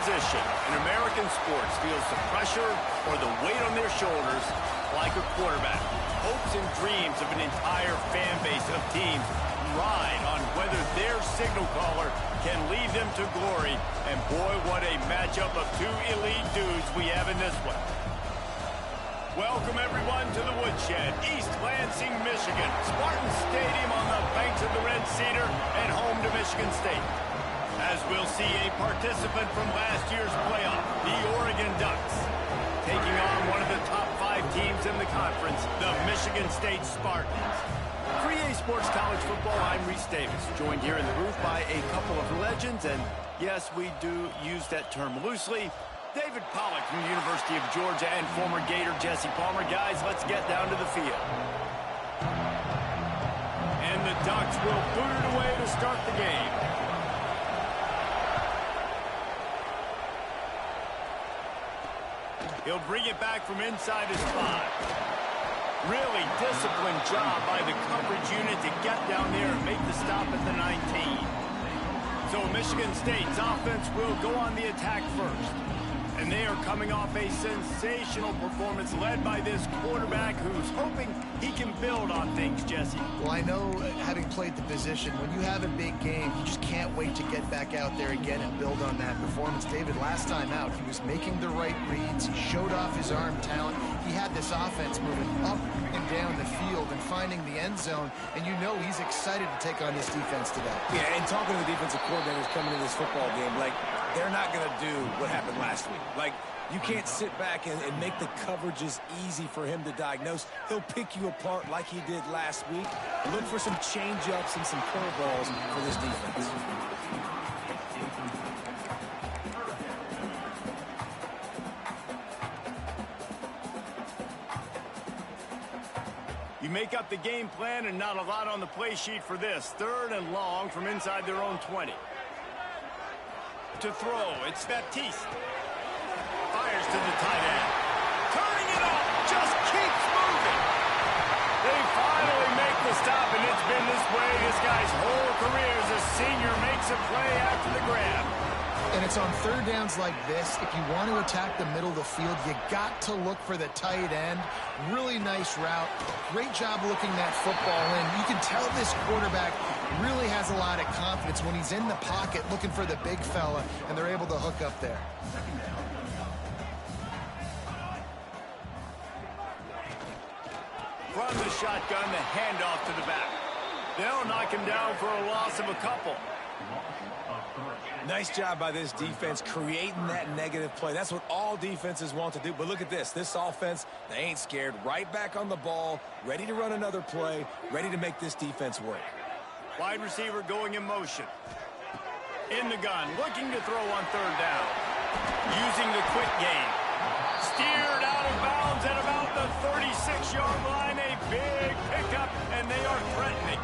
position in American sports feels the pressure or the weight on their shoulders like a quarterback. Hopes and dreams of an entire fan base of teams ride on whether their signal caller can lead them to glory. And boy, what a matchup of two elite dudes we have in this one. Welcome, everyone, to the Woodshed, East Lansing, Michigan. Spartan Stadium on the banks of the Red Cedar and home to Michigan State. As we'll see a participant from last year's playoff, the Oregon Ducks, taking on one of the top 5 teams in the conference, the Michigan State Spartans. For EA Sports College Football, I'm Reese Davis, joined here in the booth by a couple of legends, and yes, we do use that term loosely. David Pollack from the University of Georgia and former Gator Jesse Palmer. Guys, let's get down to the field. And the Ducks will boot it away to start the game. He'll bring it back from inside his 5. Really disciplined job by the coverage unit to get down there and make the stop at the 19. So Michigan State's offense will go on the attack first. And they are coming off a sensational performance led by this quarterback who's hoping he can build on things, Jesse. Well, I know, having played the position, when you have a big game, you just can't wait to get back out there again and build on that performance. David, last time out, he was making the right reads. He showed off his arm talent. He had this offense moving up and down the field and finding the end zone. And you know he's excited to take on this defense today. Yeah, and talking to the defensive coordinators coming into this football game, like, they're not going to do what happened last week. Like, you can't sit back and make the coverages easy for him to diagnose. He'll pick you apart like he did last week. Look for some change-ups and some curveballs for this defense. You make up the game plan and not a lot on the play sheet for this. 3rd and long from inside their own 20. To throw, it's Baptiste. Fires to the tight end. Turning it off, just keeps moving. They finally make the stop, and it's been this way this guy's whole career as a senior makes a play after the grab. And it's on 3rd downs like this. If you want to attack the middle of the field, you got to look for the tight end. Really nice route. Great job looking that football in. You can tell this quarterback really has a lot of confidence when he's in the pocket looking for the big fella, and they're able to hook up there. From the shotgun, the handoff to the back. They'll knock him down for a loss of a couple. Nice job by this defense creating that negative play. That's what all defenses want to do. But look at this. This offense, they ain't scared. Right back on the ball, ready to run another play, ready to make this defense work. Wide receiver going in motion. In the gun, looking to throw on 3rd down. Using the quick game. Steered out of bounds at about the 36-yard line. A big pickup, and they are threatening.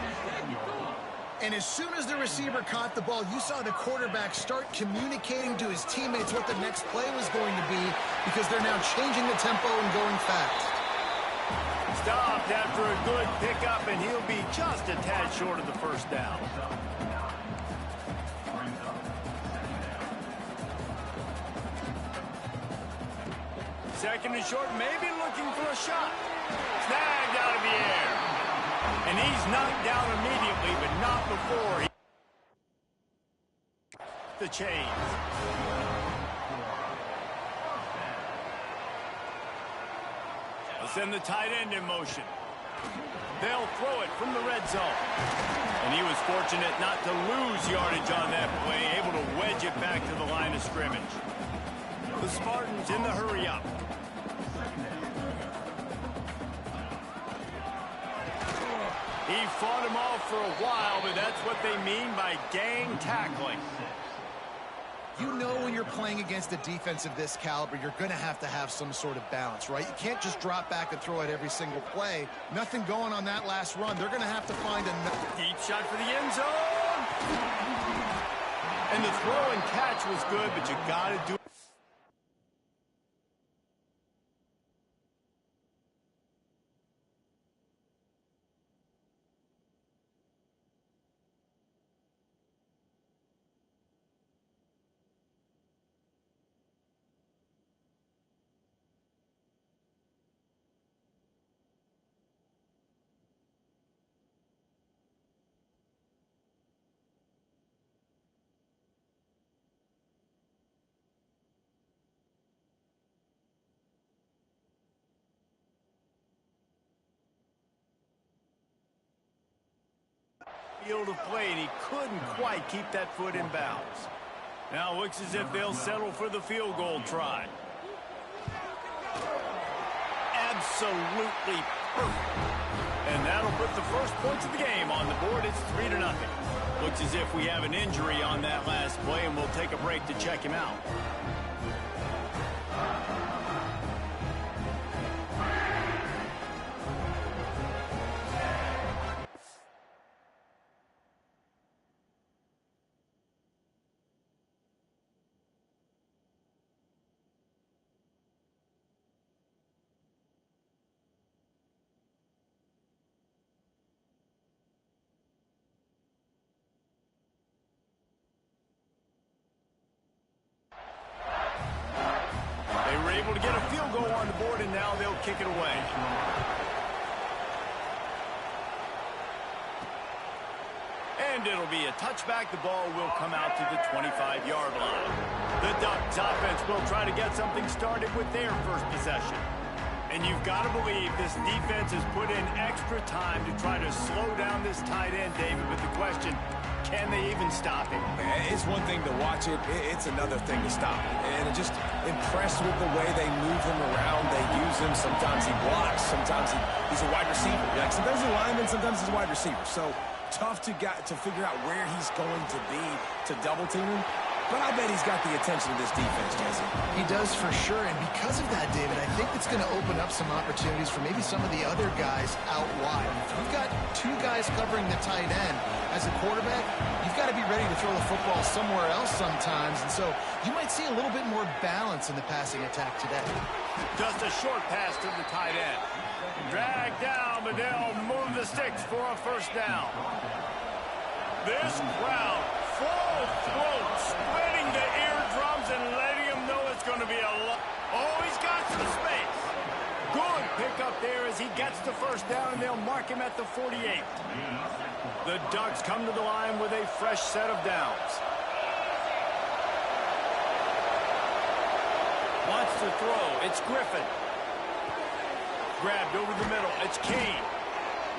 And as soon as the receiver caught the ball, you saw the quarterback start communicating to his teammates what the next play was going to be, because they're now changing the tempo and going fast. Stopped after a good pickup, and he'll be just a tad short of the 1st down. Second and short, maybe looking for a shot. Snagged out of the air. And he's knocked down immediately, but not before he... The chains. They'll send the tight end in motion. They'll throw it from the red zone. And he was fortunate not to lose yardage on that play, able to wedge it back to the line of scrimmage. The Spartans in the hurry-up. He fought him off for a while, but that's what they mean by gang tackling. You know when you're playing against a defense of this caliber, you're going to have some sort of balance, right? You can't just drop back and throw it every single play. Nothing going on that last run. They're going to have to find another. Deep shot for the end zone. And the throw and catch was good, but you got to do it. field of play, and he couldn't quite keep that foot in bounds. Now it looks as if they'll settle for the field goal try. Absolutely perfect. And that'll put the first points of the game on the board. It's 3-0. Looks as if we have an injury on that last play, and we'll take a break to check him out. They were able to get a field goal on the board, and now they'll kick it away. And it'll be a touchback. The ball will come out to the 25-yard line. The Ducks offense will try to get something started with their first possession. And you've got to believe this defense has put in extra time to try to slow down this tight end, David, with the question, can they even stop him? It's one thing to watch it. It's another thing to stop it. And I'm just impressed with the way they move him around. They use him. Sometimes he blocks. Sometimes he's a wide receiver. Like sometimes he's a lineman. Sometimes he's a wide receiver. So tough to figure out where he's going to be to double team him. But I bet he's got the attention of this defense, Jesse. He does for sure, and because of that, David, I think it's going to open up some opportunities for maybe some of the other guys out wide. If you've got two guys covering the tight end as a quarterback, you've got to be ready to throw the football somewhere else sometimes, and so you might see a little bit more balance in the passing attack today. Just a short pass to the tight end. Drag down, but they'll move the sticks for a first down. This crowd, full throat, splitting the eardrums and letting him know it's going to be a lot. Oh, he's got some space. Good pickup there as he gets the first down, and they'll mark him at the 48. The Ducks come to the line with a fresh set of downs. Wants to throw. It's Griffin. Grabbed over the middle. It's Kane.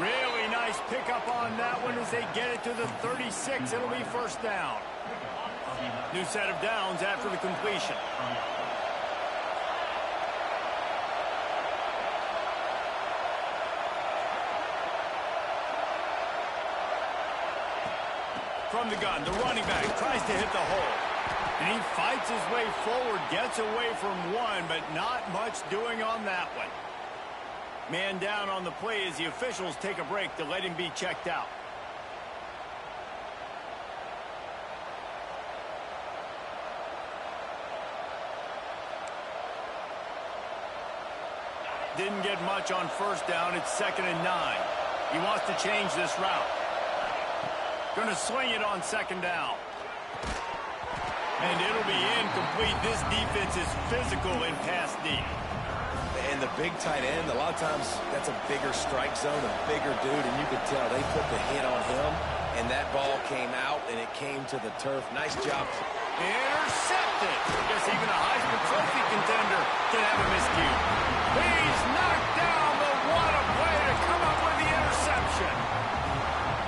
Really nice pickup on that one as they get it to the 36. It'll be first down. New set of downs after the completion. From the gun, the running back tries to hit the hole. And he fights his way forward, gets away from one, but not much doing on that one. Man down on the play as the officials take a break to let him be checked out. Didn't get much on first down. It's 2nd and 9. He wants to change this route. Going to swing it on 2nd down. And it'll be incomplete. This defense is physical in pass D. And the big tight end, a lot of times that's a bigger strike zone, a bigger dude, and you could tell they put the hit on him, and that ball came out, and it came to the turf. Nice job. Intercepted. I guess even a Heisman Trophy contender can have a miscue. He's knocked down, but what a play to come up with the interception.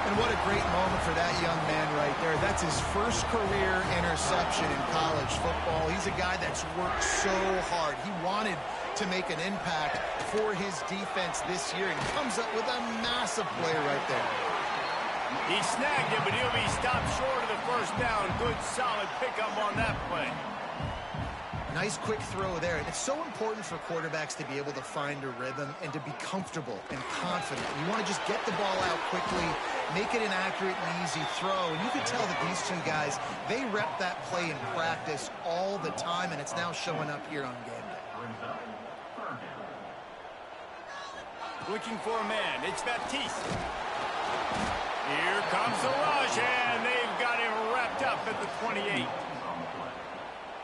And what a great moment for that young man right there. That's his first career interception in college football. He's a guy that's worked so hard. He wanted to make an impact for his defense this year, and comes up with a massive play right there. He snagged it, but he'll be stopped short of the first down. Good, solid pickup on that play. Nice quick throw there. It's so important for quarterbacks to be able to find a rhythm and to be comfortable and confident. You want to just get the ball out quickly, make it an accurate and easy throw. And you can tell that these two guys, they rep that play in practice all the time, and it's now showing up here on game day. Looking for a man. It's Baptiste. Here comes the rush, and they've got him wrapped up at the 28.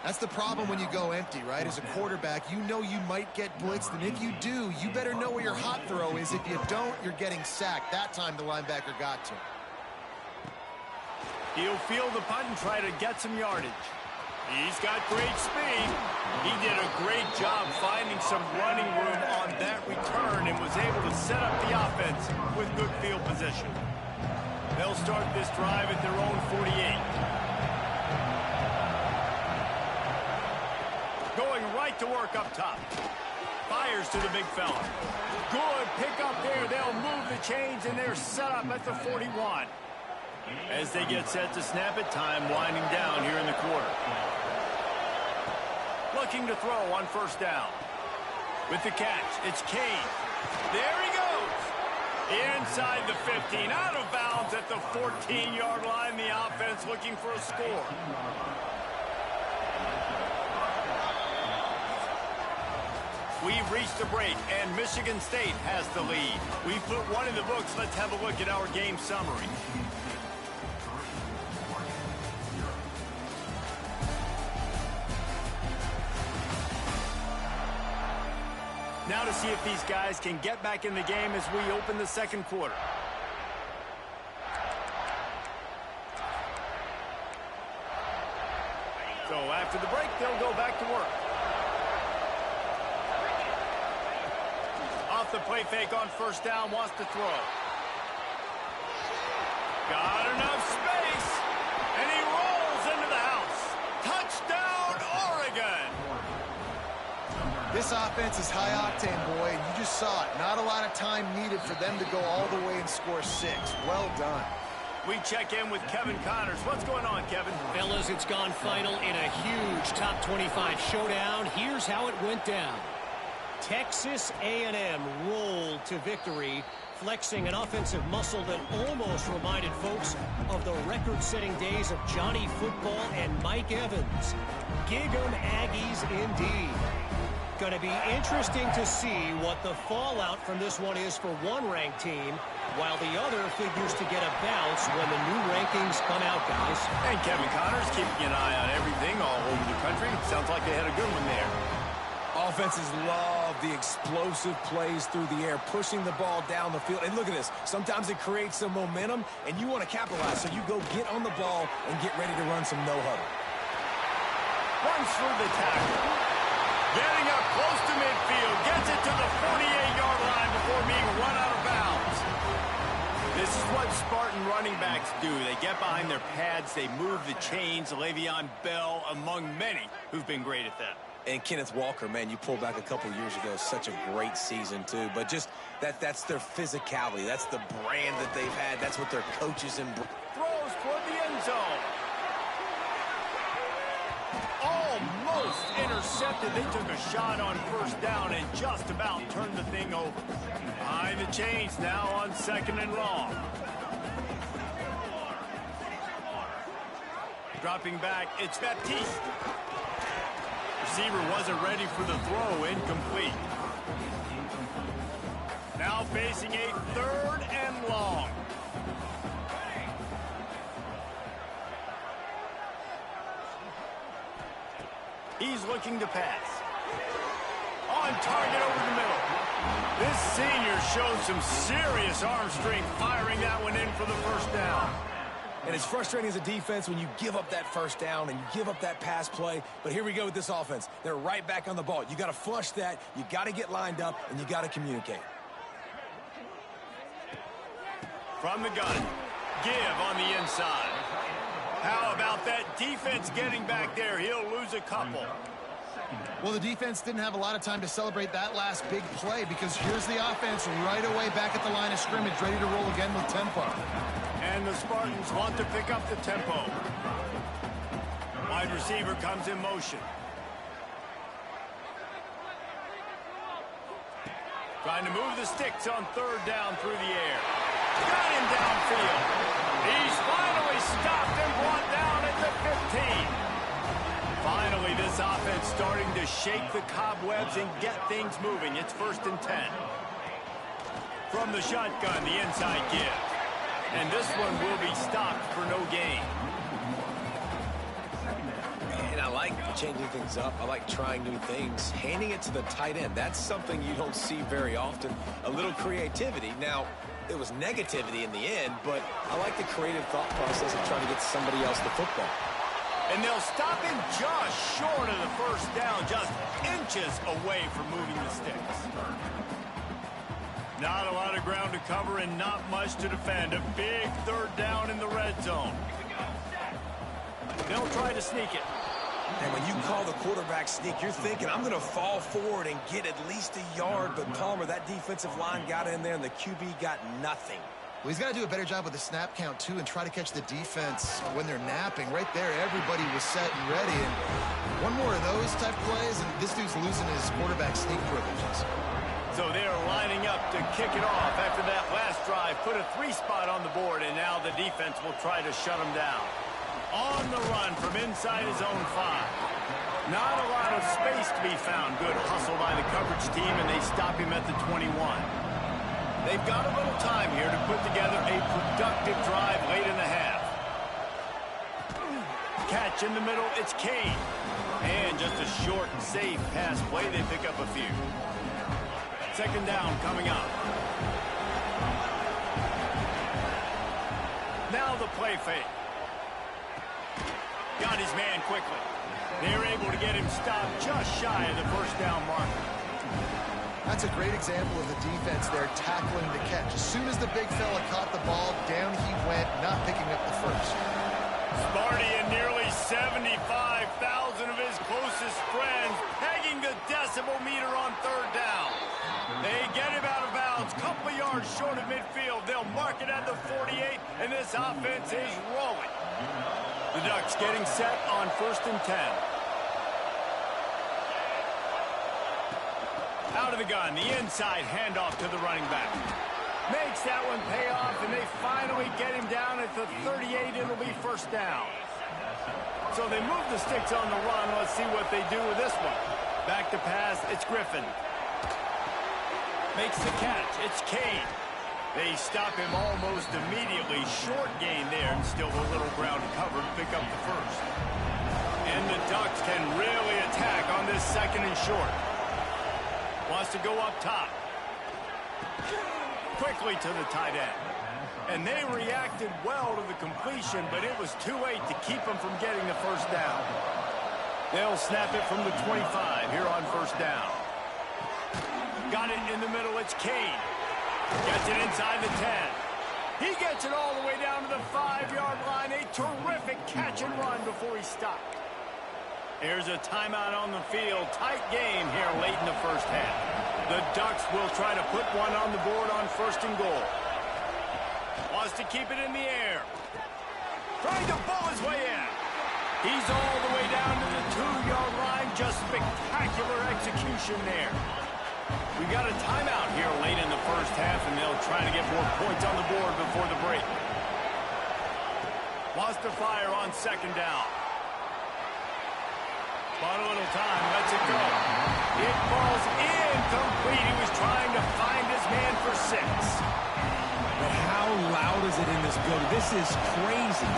That's the problem when you go empty, right? As a quarterback, you know you might get blitzed, and if you do, you better know where your hot throw is. If you don't, you're getting sacked. That time the linebacker got to him. He'll field the punt and try to get some yardage. He's got great speed. He did a great job finding some running room on that return and was able to set up the offense with good field position. They'll start this drive at their own 48. Going right to work up top. Fires to the big fella. Good pickup there. They'll move the chains, and they're set up at the 41. As they get set to snap it, time winding down here in the quarter. Looking to throw on first down. With the catch, it's Kane. There he goes. Inside the 15, out of bounds at the 14-yard line. The offense looking for a score. We've reached a break, and Michigan State has the lead. We've put one in the books. Let's have a look at our game summary. Now to see if these guys can get back in the game as we open the second quarter. So after the break, they'll go back to work. Off the play fake on first down, wants to throw. Got enough space, and he rolls into the house. Touchdown, Oregon! This offense is high octane, boy, and you just saw it. Not a lot of time needed for them to go all the way and score 6. Well done. We check in with Kevin Connors. What's going on, Kevin? Fellas, it's gone final in a huge top 25 showdown. Here's how it went down. Texas A&M rolled to victory, flexing an offensive muscle that almost reminded folks of the record-setting days of Johnny Football and Mike Evans. Gig 'em Aggies indeed. Going to be interesting to see what the fallout from this one is for one ranked team, while the other figures to get a bounce when the new rankings come out, guys. And Kevin Connors keeping an eye on everything all over the country. Sounds like they had a good one there. Offenses love the explosive plays through the air, pushing the ball down the field. And look at this. Sometimes it creates some momentum, and you want to capitalize. So you go get on the ball and get ready to run some no-huddle. Runs through the tackle. Getting up close to midfield. Gets it to the 48-yard line before being run out of bounds. This is what Spartan running backs do. They get behind their pads. They move the chains. Le'Veon Bell among many who've been great at that. And Kenneth Walker, man, you pulled back a couple years ago. Such a great season, too. But just that's their physicality. That's the brand that they've had. That's what their coaches embrace. Throws toward the end zone. Almost intercepted. They took a shot on first down and just about turned the thing over. Behind the chains now on second and long. Dropping back, it's Baptiste. Receiver wasn't ready for the throw, incomplete. Now facing a third and long. He's looking to pass. On target over the middle. This senior shows some serious arm strength, firing that one in for the first down. And it's frustrating as a defense when you give up that first down and you give up that pass play. But here we go with this offense. They're right back on the ball. You got to flush that. You got to get lined up, and you got to communicate. From the gun. Give on the inside. How about that defense getting back there? He'll lose a couple. Well, the defense didn't have a lot of time to celebrate that last big play because here's the offense right away back at the line of scrimmage, ready to roll again with tempo. And the Spartans want to pick up the tempo. Wide receiver comes in motion. Trying to move the sticks on third down through the air. Got him downfield. He's finally stopped and brought down at the 15. Finally, this offense starting to shake the cobwebs and get things moving. It's 1st and 10. From the shotgun, the inside give. And this one will be stopped for no gain. And I like changing things up. I like trying new things. Handing it to the tight end, that's something you don't see very often. A little creativity. Now, it was negativity in the end, but I like the creative thought process of trying to get somebody else the football. And they'll stop him just short of the first down, just inches away from moving the sticks. Not a lot of ground to cover and not much to defend. A big third down in the red zone. They'll try to sneak it. And when you call the quarterback sneak, you're thinking, I'm going to fall forward and get at least a yard. But Palmer, that defensive line got in there, and the QB got nothing. Well, he's got to do a better job with the snap count, too, and try to catch the defense when they're napping. Right there, everybody was set and ready. And one more of those type plays, and this dude's losing his quarterback sneak privileges. So they're lining up to kick it off after that last drive. Put a 3-spot on the board, and now the defense will try to shut them down. On the run from inside his own 5. Not a lot of space to be found. Good hustle by the coverage team, and they stop him at the 21. They've got a little time here to put together a productive drive late in the half. Catch in the middle, it's Kane. And just a short, safe pass play, they pick up a few. Second down coming up. Now the play fake. Got his man quickly. They're able to get him stopped just shy of the first down marker. That's a great example of the defense there tackling the catch. As soon as the big fella caught the ball, down he went, not picking up the first. Sparty and nearly 75,000 of his closest friends pegging the decibel meter on third down. They get him out of bounds, couple of yards short of midfield. They'll mark it at the 48, and this offense is rolling. The Ducks getting set on 1st and 10. Out of the gun, the inside handoff to the running back. Makes that one pay off, and they finally get him down at the 38. It'll be first down. So they move the sticks on the run. Let's see what they do with this one. Back to pass, it's Griffin. Makes the catch, it's Kane. They stop him almost immediately. Short gain there, and still a little ground covered to pick up the first. And the Ducks can really attack on this second and short. Wants to go up top. Quickly to the tight end. And they reacted well to the completion, but it was too late to keep them from getting the first down. They'll snap it from the 25 here on first down. Got it in the middle, it's Kane. Gets it inside the 10. He gets it all the way down to the 5-yard line. A terrific catch and run before he stopped. Here's a timeout on the field. Tight game here late in the first half. The Ducks will try to put one on the board on 1st and goal. Wants to keep it in the air. Trying to bull his way in. He's all the way down to the 2-yard line. Just spectacular execution there. We got a timeout here late in the first half, and they'll try to get more points on the board before the break. Wants to fire on 2nd down. Bought a little time, lets it go. It falls incomplete. He was trying to find his man for 6. But how loud is it in this building? This is crazy.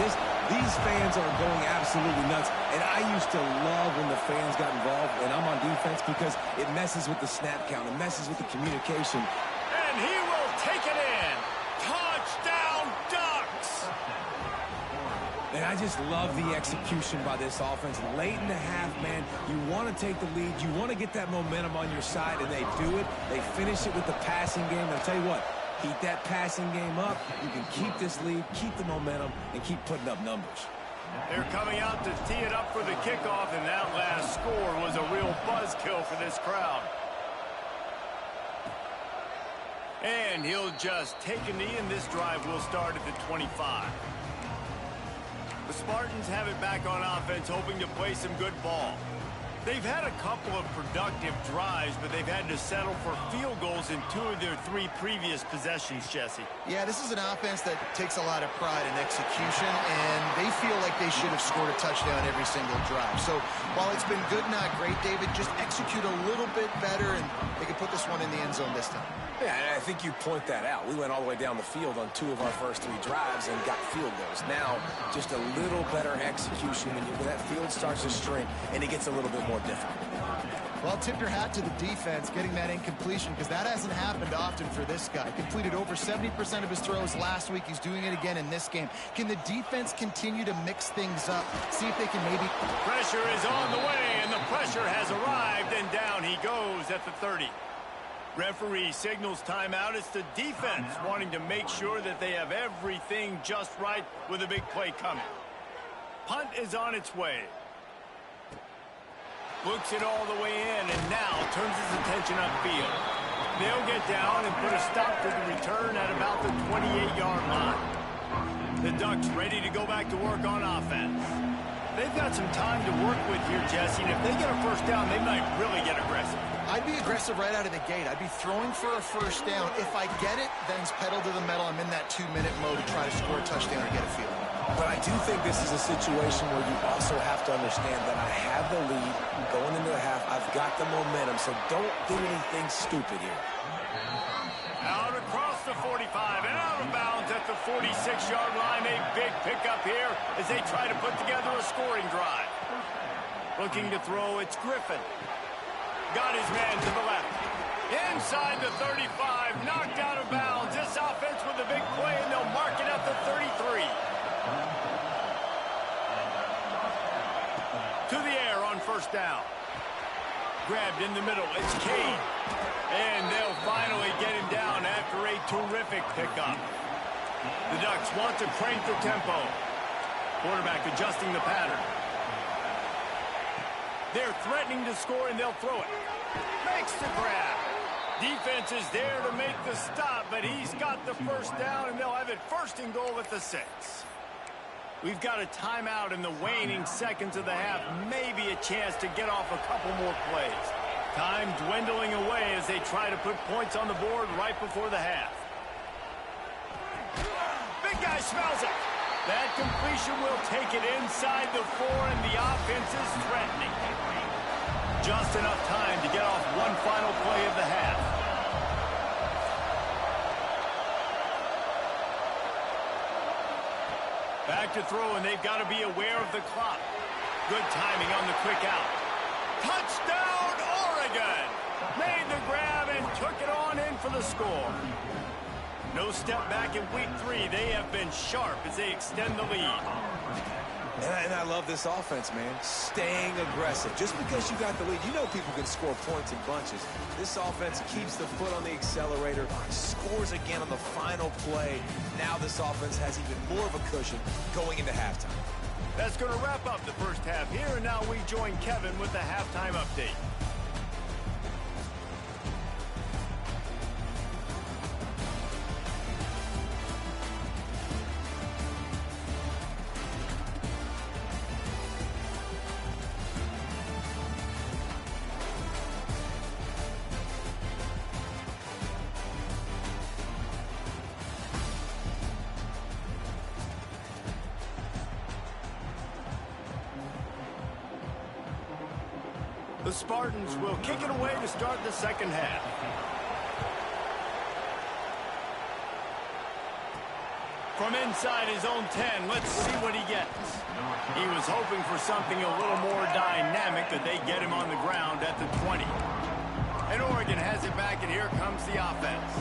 These fans are going absolutely nuts. And I used to love when the fans got involved, and I'm on defense, because it messes with the snap count. It messes with the communication. And he will take it in. Touchdown, Ducks! And I just love the execution by this offense. Late in the half, man, you want to take the lead. You want to get that momentum on your side, and they do it. They finish it with the passing game. I'll tell you what, keep that passing game up. You can keep this lead, keep the momentum, and keep putting up numbers. They're coming out to tee it up for the kickoff, and that last score was a real buzzkill for this crowd. And he'll just take a knee, and this drive will start at the 25. The Spartans have it back on offense, hoping to play some good ball. They've had a couple of productive drives, but they've had to settle for field goals in 2 of their 3 previous possessions, Jesse. Yeah, this is an offense that takes a lot of pride in execution, and they feel like they should have scored a touchdown every single drive. So while it's been good, not great, David, just execute a little bit better, and they can put this one in the end zone this time. Yeah, and I think you point that out. We went all the way down the field on 2 of our first 3 drives and got field goals. Now, just a little better execution when that field starts to shrink and it gets a little bit more difficult. Well, tip your hat to the defense getting that incompletion, because that hasn't happened often for this guy. Completed over 70% of his throws last week. He's doing it again in this game. Can the defense continue to mix things up? See if they can maybe... Pressure is on the way, and the pressure has arrived, and down he goes at the 30. Referee signals timeout. It's the defense wanting to make sure that they have everything just right with a big play coming. Punt is on its way. Looks it all the way in and now turns his attention upfield. They'll get down and put a stop to the return at about the 28-yard line. The Ducks ready to go back to work on offense. They've got some time to work with here, Jesse, and if they get a first down, they might really get aggressive. I'd be aggressive right out of the gate. I'd be throwing for a first down. If I get it, then it's pedal to the metal. I'm in that 2-minute mode to try to score a touchdown or get a field. But I do think this is a situation where you also have to understand that I have the lead going into the half. I've got the momentum, so don't do anything stupid here. Out across the 45 and out of bounds at the 46-yard line. A big pickup here as they try to put together a scoring drive. Looking to throw, it's Griffin. Got his man to the left. Inside the 35, knocked out of bounds. This offense with a big play, and they'll mark it at the 33. To the air on first down. Grabbed in the middle, it's Cade. And they'll finally get him down after a terrific pickup. The Ducks want to crank the tempo. Quarterback adjusting the pattern. They're threatening to score, and they'll throw it. Makes the grab. Defense is there to make the stop, but he's got the first down, and they'll have it first and goal at the 6. We've got a timeout in the waning seconds of the half. Maybe a chance to get off a couple more plays. Time dwindling away as they try to put points on the board right before the half. Big guy smells it. That completion will take it inside the 4, and the offense is threatening. Just enough time to get off one final play of the half. Back to throw, and they've got to be aware of the clock. Good timing on the quick out. Touchdown, Oregon! Made the grab and took it on in for the score. No step back in week 3. They have been sharp as they extend the lead. And I love this offense, man. Staying aggressive. Just because you got the lead, you know people can score points in bunches. This offense keeps the foot on the accelerator, scores again on the final play. Now this offense has even more of a cushion going into halftime. That's going to wrap up the first half here, and now we join Kevin with the halftime update. The Spartans will kick it away to start the second half. From inside his own 10, let's see what he gets. He was hoping for something a little more dynamic, but they get him on the ground at the 20. And Oregon has it back, and here comes the offense.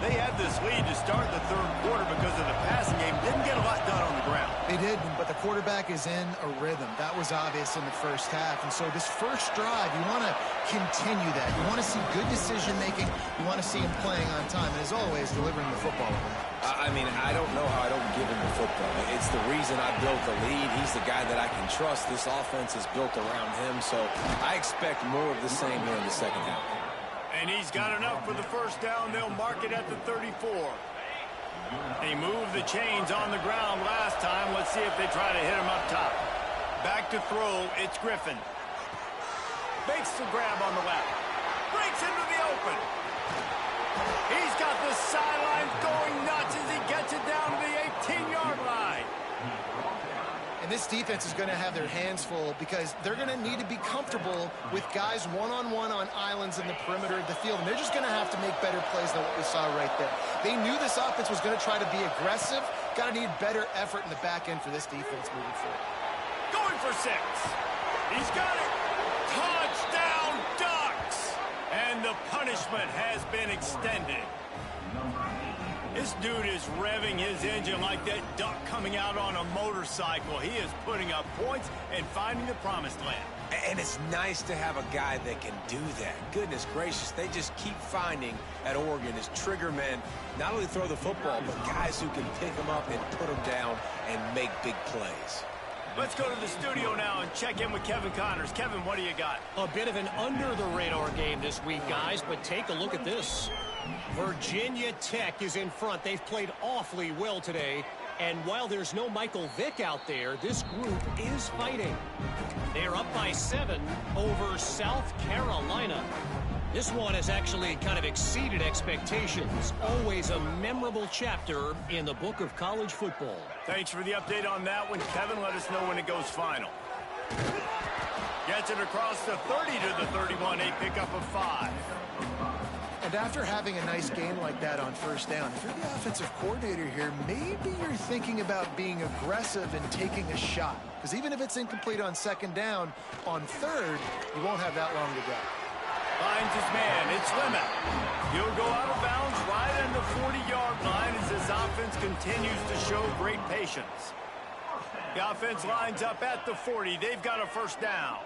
They had this lead to start the third quarter because of the passing game. Didn't get a lot done on the ground. They did, but the quarterback is in a rhythm. That was obvious in the first half. And so this first drive, you want to continue that. You want to see good decision-making. You want to see him playing on time. And as always, delivering the football. I mean, I don't know how I don't give him the football. It's the reason I built the lead. He's the guy that I can trust. This offense is built around him. So I expect more of the same here in the second half. And he's got enough for the first down. They'll mark it at the 34. He moved the chains on the ground last time. Let's see if they try to hit him up top. Back to throw. It's Griffin. Makes the grab on the left. Breaks into the open. He's got the sidelines going nuts as he gets it down to the 18-yard line. And this defense is going to have their hands full because they're going to need to be comfortable with guys one-on-one on islands in the perimeter of the field. And they're just going to have to make better plays than what we saw right there. They knew this offense was going to try to be aggressive. Got to need better effort in the back end for this defense moving forward. Going for 6. He's got it. Touchdown, Ducks. And the punishment has been extended. This dude is revving his engine like that duck coming out on a motorcycle. He is putting up points and finding the promised land. And it's nice to have a guy that can do that. Goodness gracious, they just keep finding at Oregon as trigger men, not only throw the football, but guys who can pick them up and put them down and make big plays. Let's go to the studio now and check in with Kevin Connors. Kevin, what do you got? A bit of an under-the-radar game this week, guys, but take a look at this. Virginia Tech is in front. They've played awfully well today. And while there's no Michael Vick out there, this group is fighting. They're up by 7 over South Carolina. This one has actually kind of exceeded expectations. Always a memorable chapter in the book of college football. Thanks for the update on that one, Kevin. Let us know when it goes final. Gets it across the 30 to the 31, a pickup of 5. And after having a nice game like that on first down, if you're the offensive coordinator here, maybe you're thinking about being aggressive and taking a shot. Because even if it's incomplete on second down, on third, you won't have that long to go. Finds his man. It's Limit. He'll go out of bounds right on the 40-yard line as his offense continues to show great patience. The offense lines up at the 40. They've got a first down.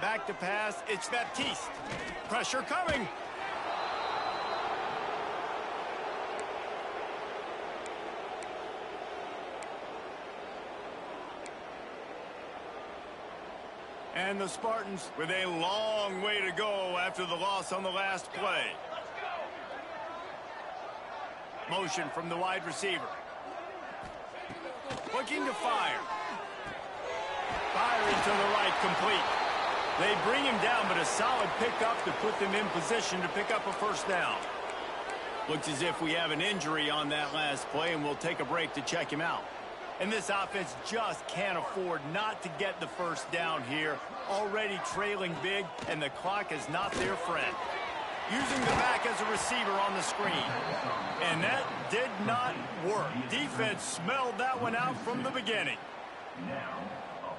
Back to pass. It's Baptiste. Pressure coming. And the Spartans with a long way to go after the loss on the last play. Motion from the wide receiver. Looking to fire. Firing to the right, complete. They bring him down, but a solid pickup to put them in position to pick up a first down. Looks as if we have an injury on that last play, and we'll take a break to check him out. And this offense just can't afford not to get the first down here. Already trailing big, and the clock is not their friend. Using the back as a receiver on the screen. And that did not work. Defense smelled that one out from the beginning.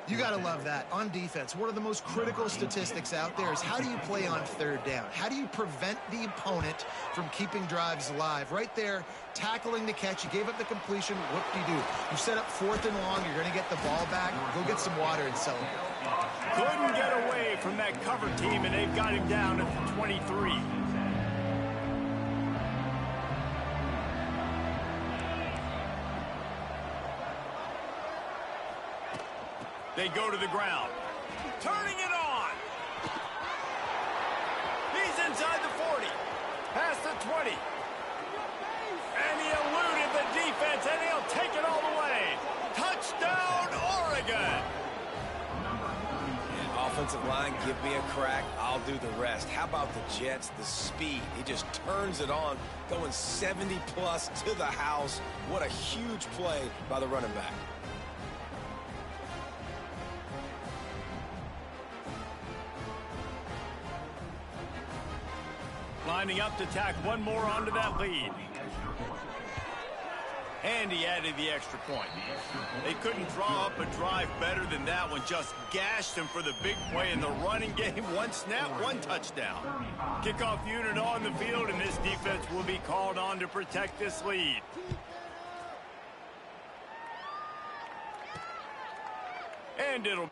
You got to love that. On defense, one of the most critical statistics out there is how do you play on third down? How do you prevent the opponent from keeping drives alive? Right there, tackling the catch. You gave up the completion. What do? You set up 4th and long. You're going to get the ball back. Go get some water and celebrate. Couldn't get away from that cover team, and they've got him down at the 23. They go to the ground. Turning it on. He's inside the 40. Past the 20. And he eluded the defense, and he'll take it all the way. Touchdown, Oregon. Offensive line, give me a crack. I'll do the rest. How about the Jets? The speed. He just turns it on, going 70-plus to the house. What a huge play by the running back. Lining up to tack one more onto that lead. And he added the extra point. They couldn't draw up a drive better than that one. Just gashed him for the big play in the running game. One snap, one touchdown. Kickoff unit on the field, and this defense will be called on to protect this lead. And it'll...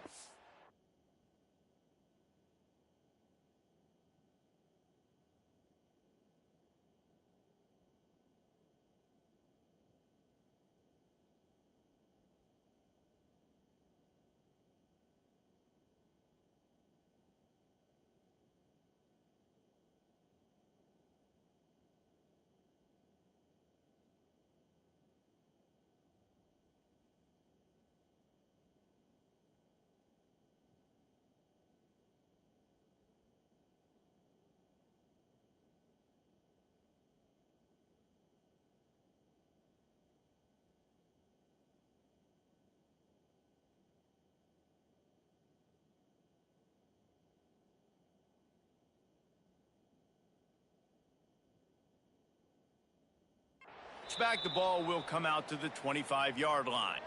back, the ball will come out to the 25-yard line.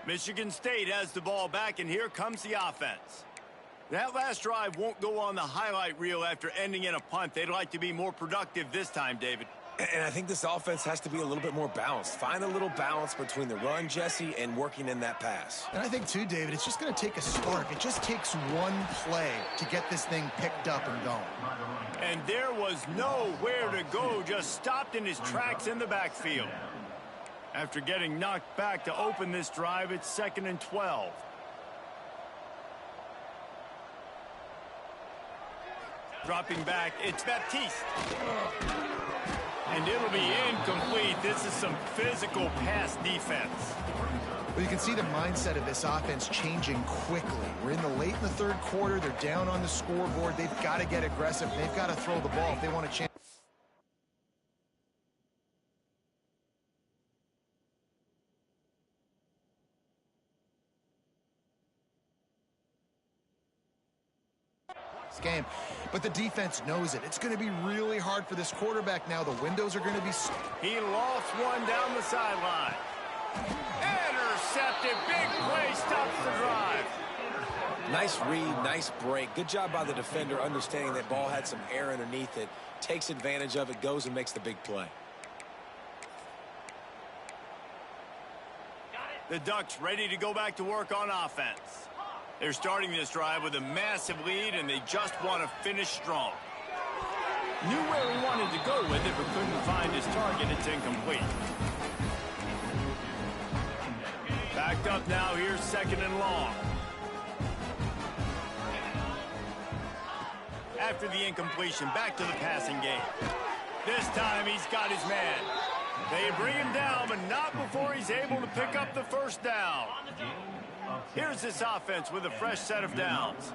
Michigan State has the ball back, and here comes the offense. That last drive won't go on the highlight reel after ending in a punt. They'd like to be more productive this time, David. And I think this offense has to be a little bit more balanced. Find a little balance between the run, Jesse, and working in that pass. And I think, too, David, it's just going to take a spark. It just takes one play to get this thing picked up and going. And there was nowhere to go, just stopped in his tracks in the backfield. After getting knocked back to open this drive, it's 2nd and 12. Dropping back, it's Baptiste. And it'll be incomplete. This is some physical pass defense. Well, you can see the mindset of this offense changing quickly. We're in the third quarter. They're down on the scoreboard. They've got to get aggressive. They've got to throw the ball if they want a chance. Game, but the defense knows it. It's going to be really hard for this quarterback now. The windows are going to be... He lost one down the sideline. Intercepted. Big play stops the drive. Nice read, nice break. Good job by the defender understanding that ball had some air underneath it. Takes advantage of it, goes and makes the big play. The Ducks ready to go back to work on offense. They're starting this drive with a massive lead, and they just want to finish strong. Knew where he wanted to go with it, but couldn't find his target. It's incomplete. Backed up now. Here's 2nd and long. After the incompletion, back to the passing game. This time he's got his man. They bring him down, but not before he's able to pick up the first down. Here's this offense with a fresh set of downs.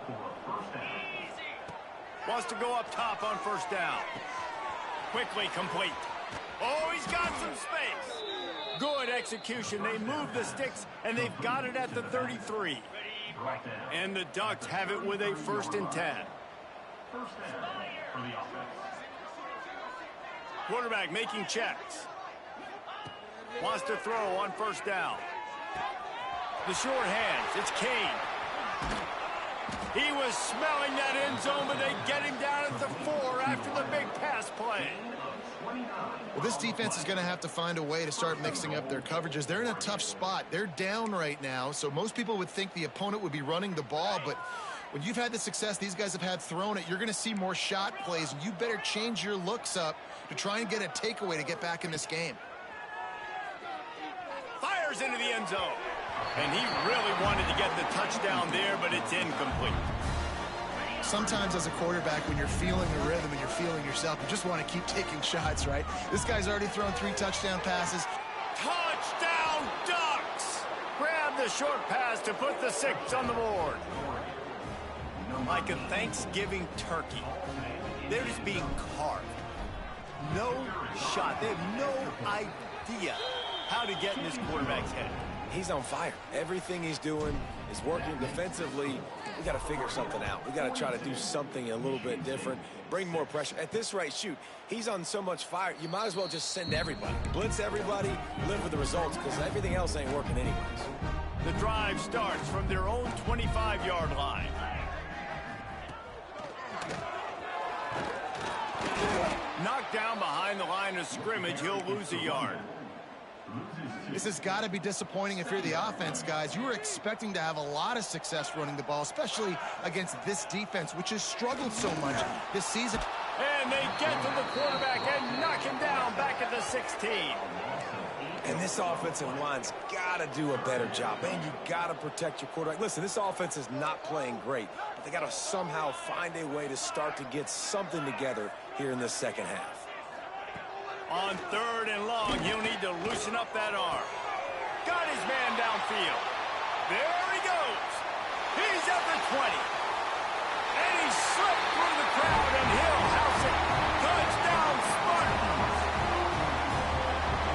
Wants to go up top on first down. Quickly complete. Oh, he's got some space. Good execution. They move the sticks, and they've got it at the 33. And the Ducks have it with a 1st and 10. Quarterback making checks. Wants to throw on first down. The short hands, it's Kane. He was smelling that end zone, but they get him down at the 4 after the big pass play. Well, this defense is going to have to find a way to start mixing up their coverages. They're in a tough spot. They're down right now, so most people would think the opponent would be running the ball, but when you've had the success these guys have had throwing it, you're going to see more shot plays, and you better change your looks up to try and get a takeaway to get back in this game. Fires into the end zone. And he really wanted to get the touchdown there, but it's incomplete. Sometimes as a quarterback, when you're feeling the rhythm and you're feeling yourself, you just want to keep taking shots, right? This guy's already thrown 3 touchdown passes. Touchdown, Ducks! Grab the short pass to put the 6 on the board. Like a Thanksgiving turkey, they're just being carved. No shot. They have no idea how to get in this quarterback's head. He's on fire. Everything he's doing is working defensively. We got to figure something out. We got to try to do something a little bit different, bring more pressure. At this rate, shoot, he's on so much fire, you might as well just send everybody. Blitz everybody, live with the results, because everything else ain't working anyways. The drive starts from their own 25-yard line. Knocked down behind the line of scrimmage, he'll lose a yard. This has got to be disappointing if you're the offense, guys. You were expecting to have a lot of success running the ball, especially against this defense, which has struggled so much this season. And they get to the quarterback and knock him down back at the 16. And this offensive line's got to do a better job. Man, you got to protect your quarterback. Listen, this offense is not playing great, but they got to somehow find a way to start to get something together here in the second half. On 3rd and long, he'll need to loosen up that arm. Got his man downfield. There he goes. He's at the 20. And he slipped through the crowd, and he'll house it. Touchdown, Spartans.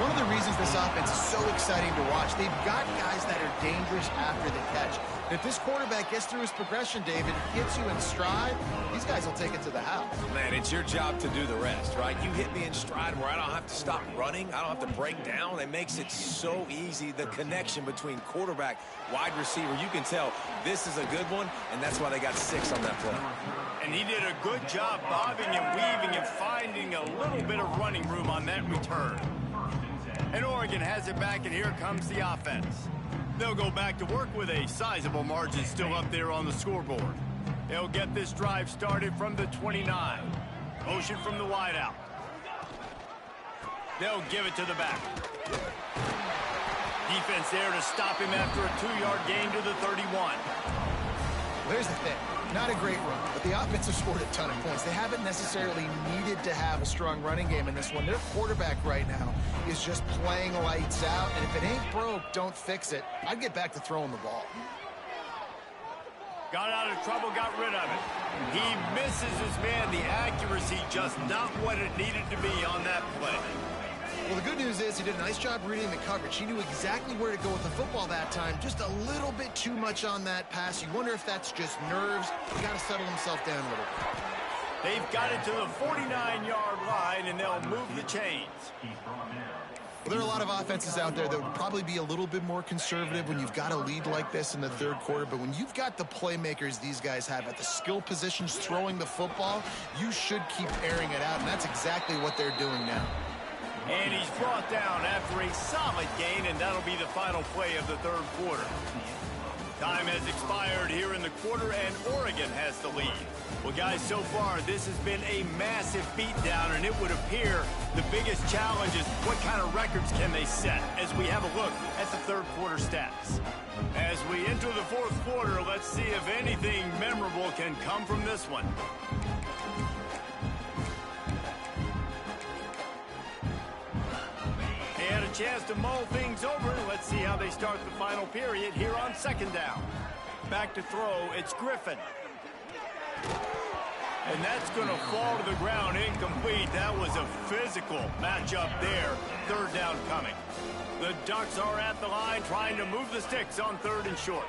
One of the reasons this offense is so exciting to watch. They've got guys that are dangerous after the catch. If this quarterback gets through his progression, David, hits you in stride, these guys will take it to the house. Man, it's your job to do the rest, right? You hit me in stride where I don't have to stop running. I don't have to break down. It makes it so easy. The connection between quarterback, wide receiver, you can tell this is a good one, and that's why they got 6 on that play. And he did a good job bobbing and weaving and finding a little bit of running room on that return. And Oregon has it back, and here comes the offense. They'll go back to work with a sizable margin still up there on the scoreboard. They'll get this drive started from the 29. Motion from the wideout. They'll give it to the back. Defense there to stop him after a 2-yard gain to the 31. There's the thing. Not a great run, but the offense has scored a ton of points. They haven't necessarily needed to have a strong running game in this one. Their quarterback right now is just playing lights out, and if it ain't broke, don't fix it. I'd get back to throwing the ball. Got out of trouble, got rid of it. He misses his man. The accuracy just not what it needed to be on that play. Well, the good news is he did a nice job reading the coverage. He knew exactly where to go with the football that time. Just a little bit too much on that pass. You wonder if that's just nerves. He's got to settle himself down a little bit. They've got it to the 49-yard line, and they'll move the chains. Well, there are a lot of offenses out there that would probably be a little bit more conservative when you've got a lead like this in the third quarter. But when you've got the playmakers these guys have at the skill positions throwing the football, you should keep airing it out, and that's exactly what they're doing now. And he's brought down after a solid gain, and that'll be the final play of the third quarter. Time has expired here in the quarter, and Oregon has the lead. Well, guys, so far, this has been a massive beatdown, and it would appear the biggest challenge is what kind of records can they set as we have a look at the third quarter stats. As we enter the fourth quarter, let's see if anything memorable can come from this one. They had a chance to mull things over. Let's see how they start the final period here on second down. Back to throw, it's Griffin. And that's going to fall to the ground incomplete. That was a physical matchup there. Third down coming. The Ducks are at the line trying to move the sticks on third and short.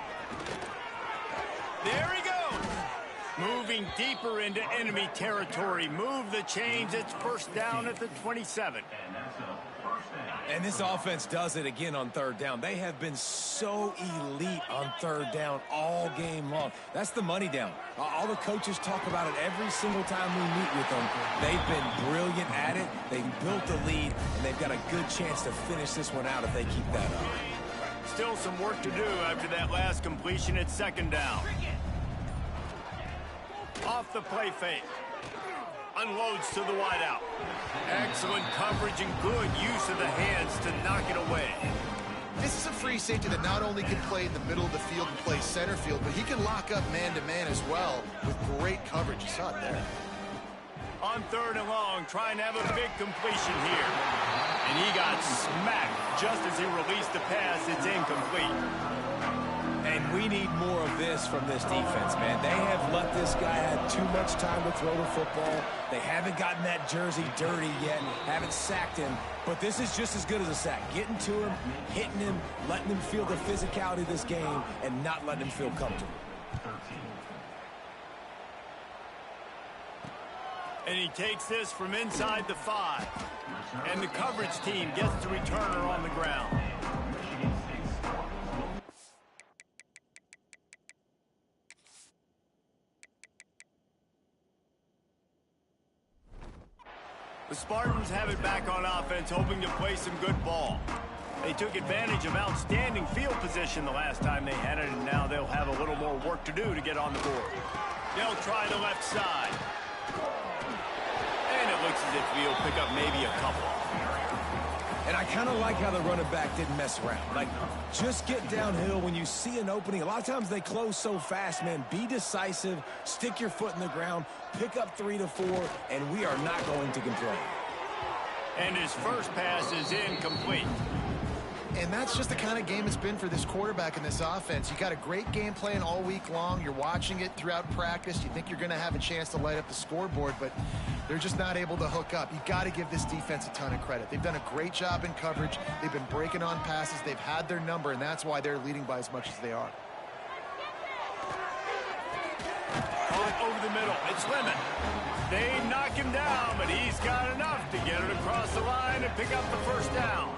There he goes. Moving deeper into enemy territory. Move the chains. It's first down at the 27. And this offense does it again on third down. They have been so elite on third down all game long. That's the money down. All the coaches talk about it every single time we meet with them. They've been brilliant at it. They've built the lead, and they've got a good chance to finish this one out if they keep that up. Still some work to do after that last completion at second down. Off the play fake. Unloads to the wideout. Excellent coverage and good use of the hands to knock it away. This is a free safety that not only can play in the middle of the field and play center field, but he can lock up man-to-man as well with great coverage. You saw it there. On third and long, trying to have a big completion here. And he got smacked just as he released the pass. It's incomplete. And we need more of this from this defense, man. They have let this guy have too much time to throw the football. They haven't gotten that jersey dirty yet, haven't sacked him. But this is just as good as a sack. Getting to him, hitting him, letting him feel the physicality of this game, and not letting him feel comfortable. And he takes this from inside the 5. And the coverage team gets the returner on the ground. The Spartans have it back on offense, hoping to play some good ball. They took advantage of outstanding field position the last time they had it, and now they'll have a little more work to do to get on the board. They'll try the left side. And it looks as if he'll pick up maybe a couple. And I kind of like how the running back didn't mess around. Like, just get downhill when you see an opening. A lot of times they close so fast, man. Be decisive, stick your foot in the ground, pick up 3 to 4, and we are not going to complain. And his first pass is incomplete. And that's just the kind of game it's been for this quarterback in this offense. You got a great game plan all week long. You're watching it throughout practice. You think you're going to have a chance to light up the scoreboard, but they're just not able to hook up. You got to give this defense a ton of credit. They've done a great job in coverage. They've been breaking on passes. They've had their number, and that's why they're leading by as much as they are. Over the middle, it's Lemon. They knock him down, but he's got enough to get it across the line and pick up the first down.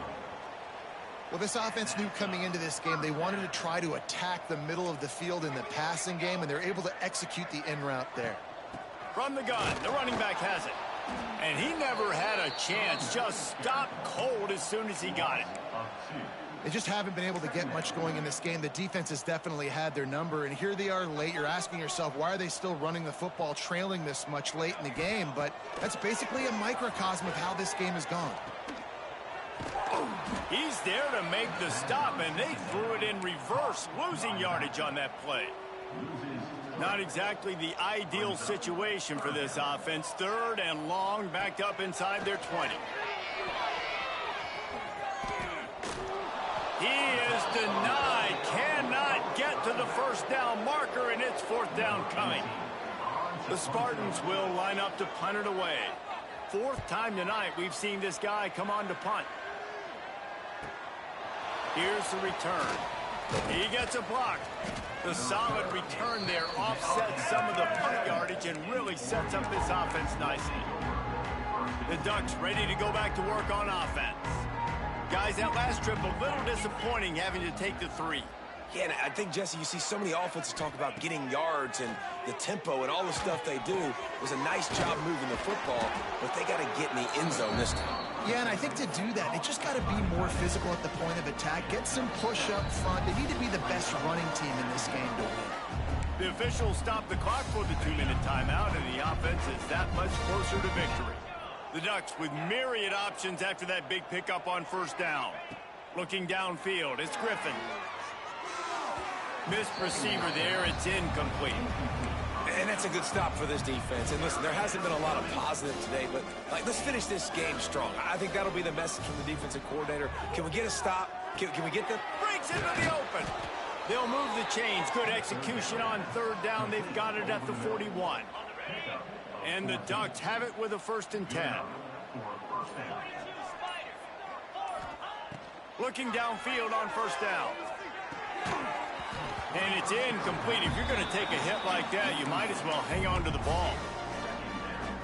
Well, this offense knew coming into this game they wanted to try to attack the middle of the field in the passing game, and they're able to execute the in route there. From the gun, the running back has it. And he never had a chance, just stopped cold as soon as he got it. They just haven't been able to get much going in this game. The defense has definitely had their number, and here they are late. You're asking yourself, why are they still running the football trailing this much late in the game? But that's basically a microcosm of how this game has gone. He's there to make the stop, and they threw it in reverse, losing yardage on that play. Not exactly the ideal situation for this offense. 3rd and long, backed up inside their 20. He is denied, cannot get to the first down marker, and it's 4th down coming. The Spartans will line up to punt it away. 4th time tonight we've seen this guy come on to punt. Here's the return. He gets a block. The solid return there offsets some of the punt yardage and really sets up this offense nicely. The Ducks ready to go back to work on offense. Guys, that last trip a little disappointing having to take the 3. Yeah, and I think, Jesse, you see so many offenses talk about getting yards and the tempo and all the stuff they do. It was a nice job moving the football, but they got to get in the end zone this time. Yeah, and I think to do that, they just got to be more physical at the point of attack, get some push up front. They need to be the best running team in this game to win. The officials stop the clock for the 2-minute timeout, and the offense is that much closer to victory. The Ducks with myriad options after that big pickup on 1st down. Looking downfield, it's Griffin. Missed receiver there, it's incomplete. And that's a good stop for this defense. And listen, there hasn't been a lot of positive today, but let's finish this game strong. I think that'll be the message from the defensive coordinator. Can we get a stop? Can we get the... Breaks into the open. They'll move the chains. Good execution on 3rd down. They've got it at the 41. And the Ducks have it with a 1st and 10. Looking downfield on 1st down. And it's incomplete. If you're going to take a hit like that, you might as well hang on to the ball.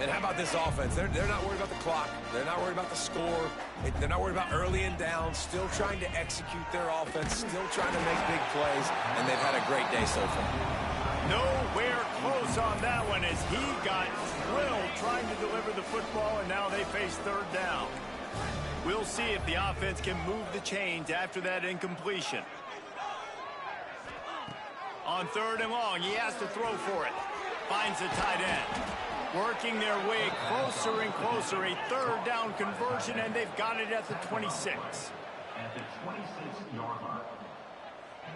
And how about this offense? They're not worried about the clock. They're not worried about the score. They're not worried about early and down. Still trying to execute their offense. Still trying to make big plays. And they've had a great day so far. Nowhere close on that one as he got thrilled trying to deliver the football, and now they face 3rd down. We'll see if the offense can move the chains after that incompletion. On 3rd and long, he has to throw for it. Finds the tight end. Working their way closer and closer. A 3rd down conversion, and they've got it at the 26. At the 26-yard line.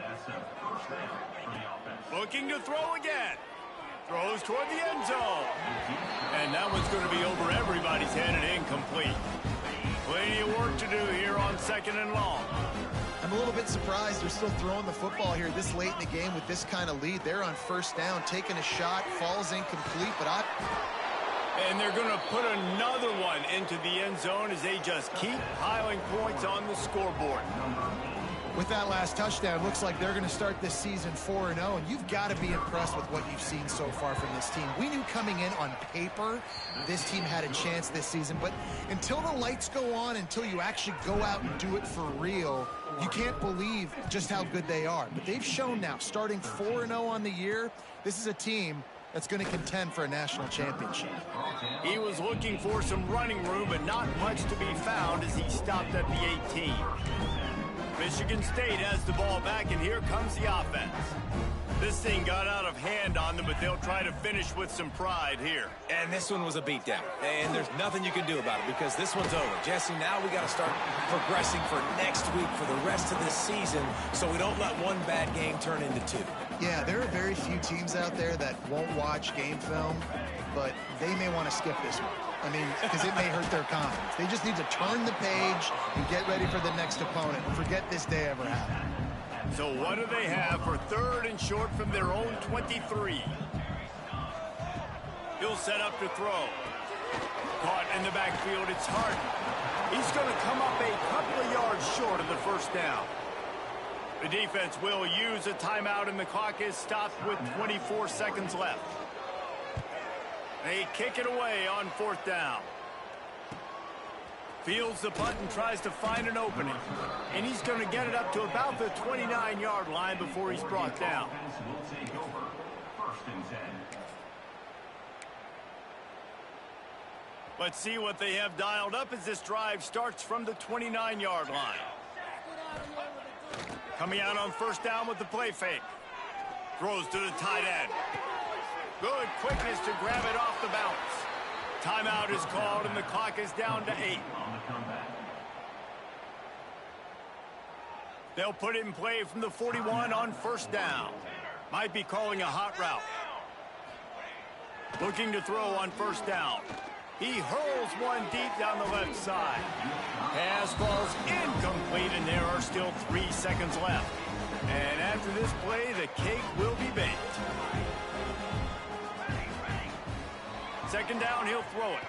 That's a 1st down for the offense. Looking to throw again. Throws toward the end zone. And that one's going to be over everybody's head and incomplete. Plenty of work to do here on 2nd and long. I'm a little bit surprised they're still throwing the football here this late in the game with this kind of lead. They're on 1st down, taking a shot, falls incomplete, but And they're going to put another one into the end zone as they just keep piling points on the scoreboard. with that last touchdown, looks like they're going to start this season 4-0, and you've got to be impressed with what you've seen so far from this team. We knew coming in on paper this team had a chance this season, but until the lights go on, until you actually go out and do it for real, you can't believe just how good they are. But they've shown now, starting 4-0 on the year, this is a team that's going to contend for a national championship. He was looking for some running room, but not much to be found as he stopped at the 18. Michigan State has the ball back, and here comes the offense. This thing got out of hand on them, but they'll try to finish with some pride here. And this one was a beatdown. And there's nothing you can do about it because this one's over. Jesse, now we got to start progressing for next week for the rest of this season so we don't let one bad game turn into two. Yeah, there are very few teams out there that won't watch game film, but they may want to skip this one. I mean, because it may hurt their confidence. They just need to turn the page and get ready for the next opponent. Forget this day ever happened. So what do they have for 3rd and short from their own 23? He'll set up to throw. Caught in the backfield, it's Harden. He's going to come up a couple of yards short of the first down. The defense will use a timeout, and the clock is stopped with 24 seconds left. They kick it away on 4th down. Fields the punt and tries to find an opening. And he's going to get it up to about the 29-yard line before he's brought down. Let's see what they have dialed up as this drive starts from the 29-yard line. Coming out on 1st down with the play fake. Throws to the tight end. Good quickness to grab it off the bounce. Timeout is called, and the clock is down to 8. They'll put it in play from the 41 on 1st down. Might be calling a hot route. Looking to throw on 1st down. He hurls one deep down the left side. Pass falls incomplete, and there are still 3 seconds left. And after this play, the cake will be baked. 2nd down, he'll throw it.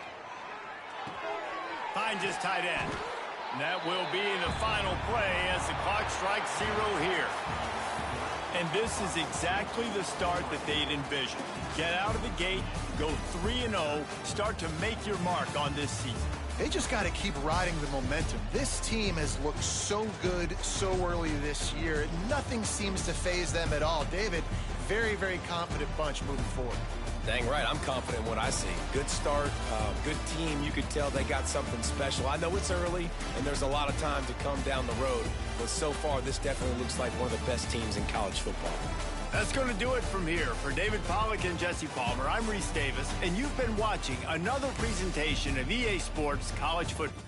Finds his tight end. And that will be the final play as the clock strikes 0 here. And this is exactly the start that they'd envisioned. Get out of the gate, go 3-0, start to make your mark on this season. They just got to keep riding the momentum. This team has looked so good so early this year. Nothing seems to faze them at all. David, very, very confident bunch moving forward. Dang right, I'm confident in what I see. Good start, good team. You could tell they got something special. I know it's early, and there's a lot of time to come down the road, but so far, this definitely looks like one of the best teams in college football. That's going to do it from here. For David Pollack and Jesse Palmer, I'm Reese Davis, and you've been watching another presentation of EA Sports College Football.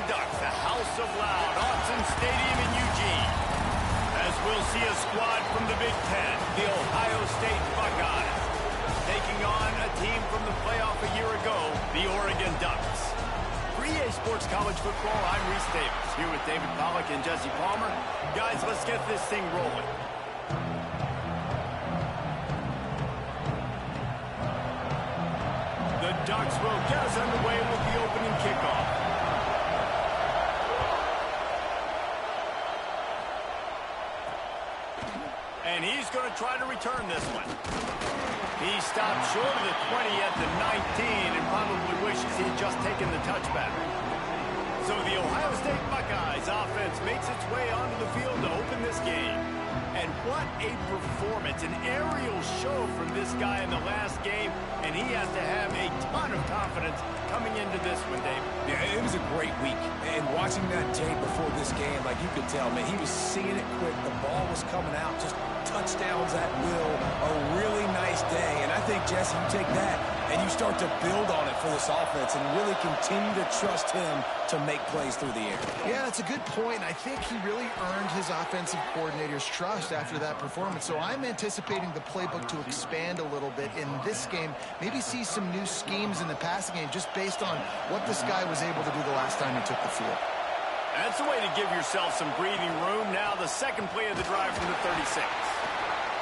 Ducks, the House of Loud, Autzen Stadium in Eugene. As we'll see a squad from the Big Ten, the Ohio State Buckeyes, taking on a team from the playoff a year ago, the Oregon Ducks. For EA Sports College Football, I'm Reese Davis, here with David Pollack and Jesse Palmer. Guys, let's get this thing rolling. The Ducks will get us underway with the opening kickoff. And he's going to try to return this one. He stopped short of the 20 at the 19 and probably wishes he had just taken the touchback. So the Ohio State Buckeyes offense makes its way onto the field to open this game. And what a performance, an aerial show from this guy in the last game, and he has to have a ton of confidence coming into this one, Dave. Yeah, it was a great week. And watching that tape before this game, like you could tell, man, he was seeing it quick. The ball was coming out, just touchdowns at will. A really nice day. And I think, Jesse, you take that and you start to build on it for this offense and really continue to trust him to make plays through the air. Yeah, that's a good point. I think he really earned his offensive coordinator's trust after that performance. So I'm anticipating the playbook to expand a little bit in this game. Maybe see some new schemes in the passing game just based on what this guy was able to do the last time he took the field. That's a way to give yourself some breathing room. Now the second play of the drive from the 36.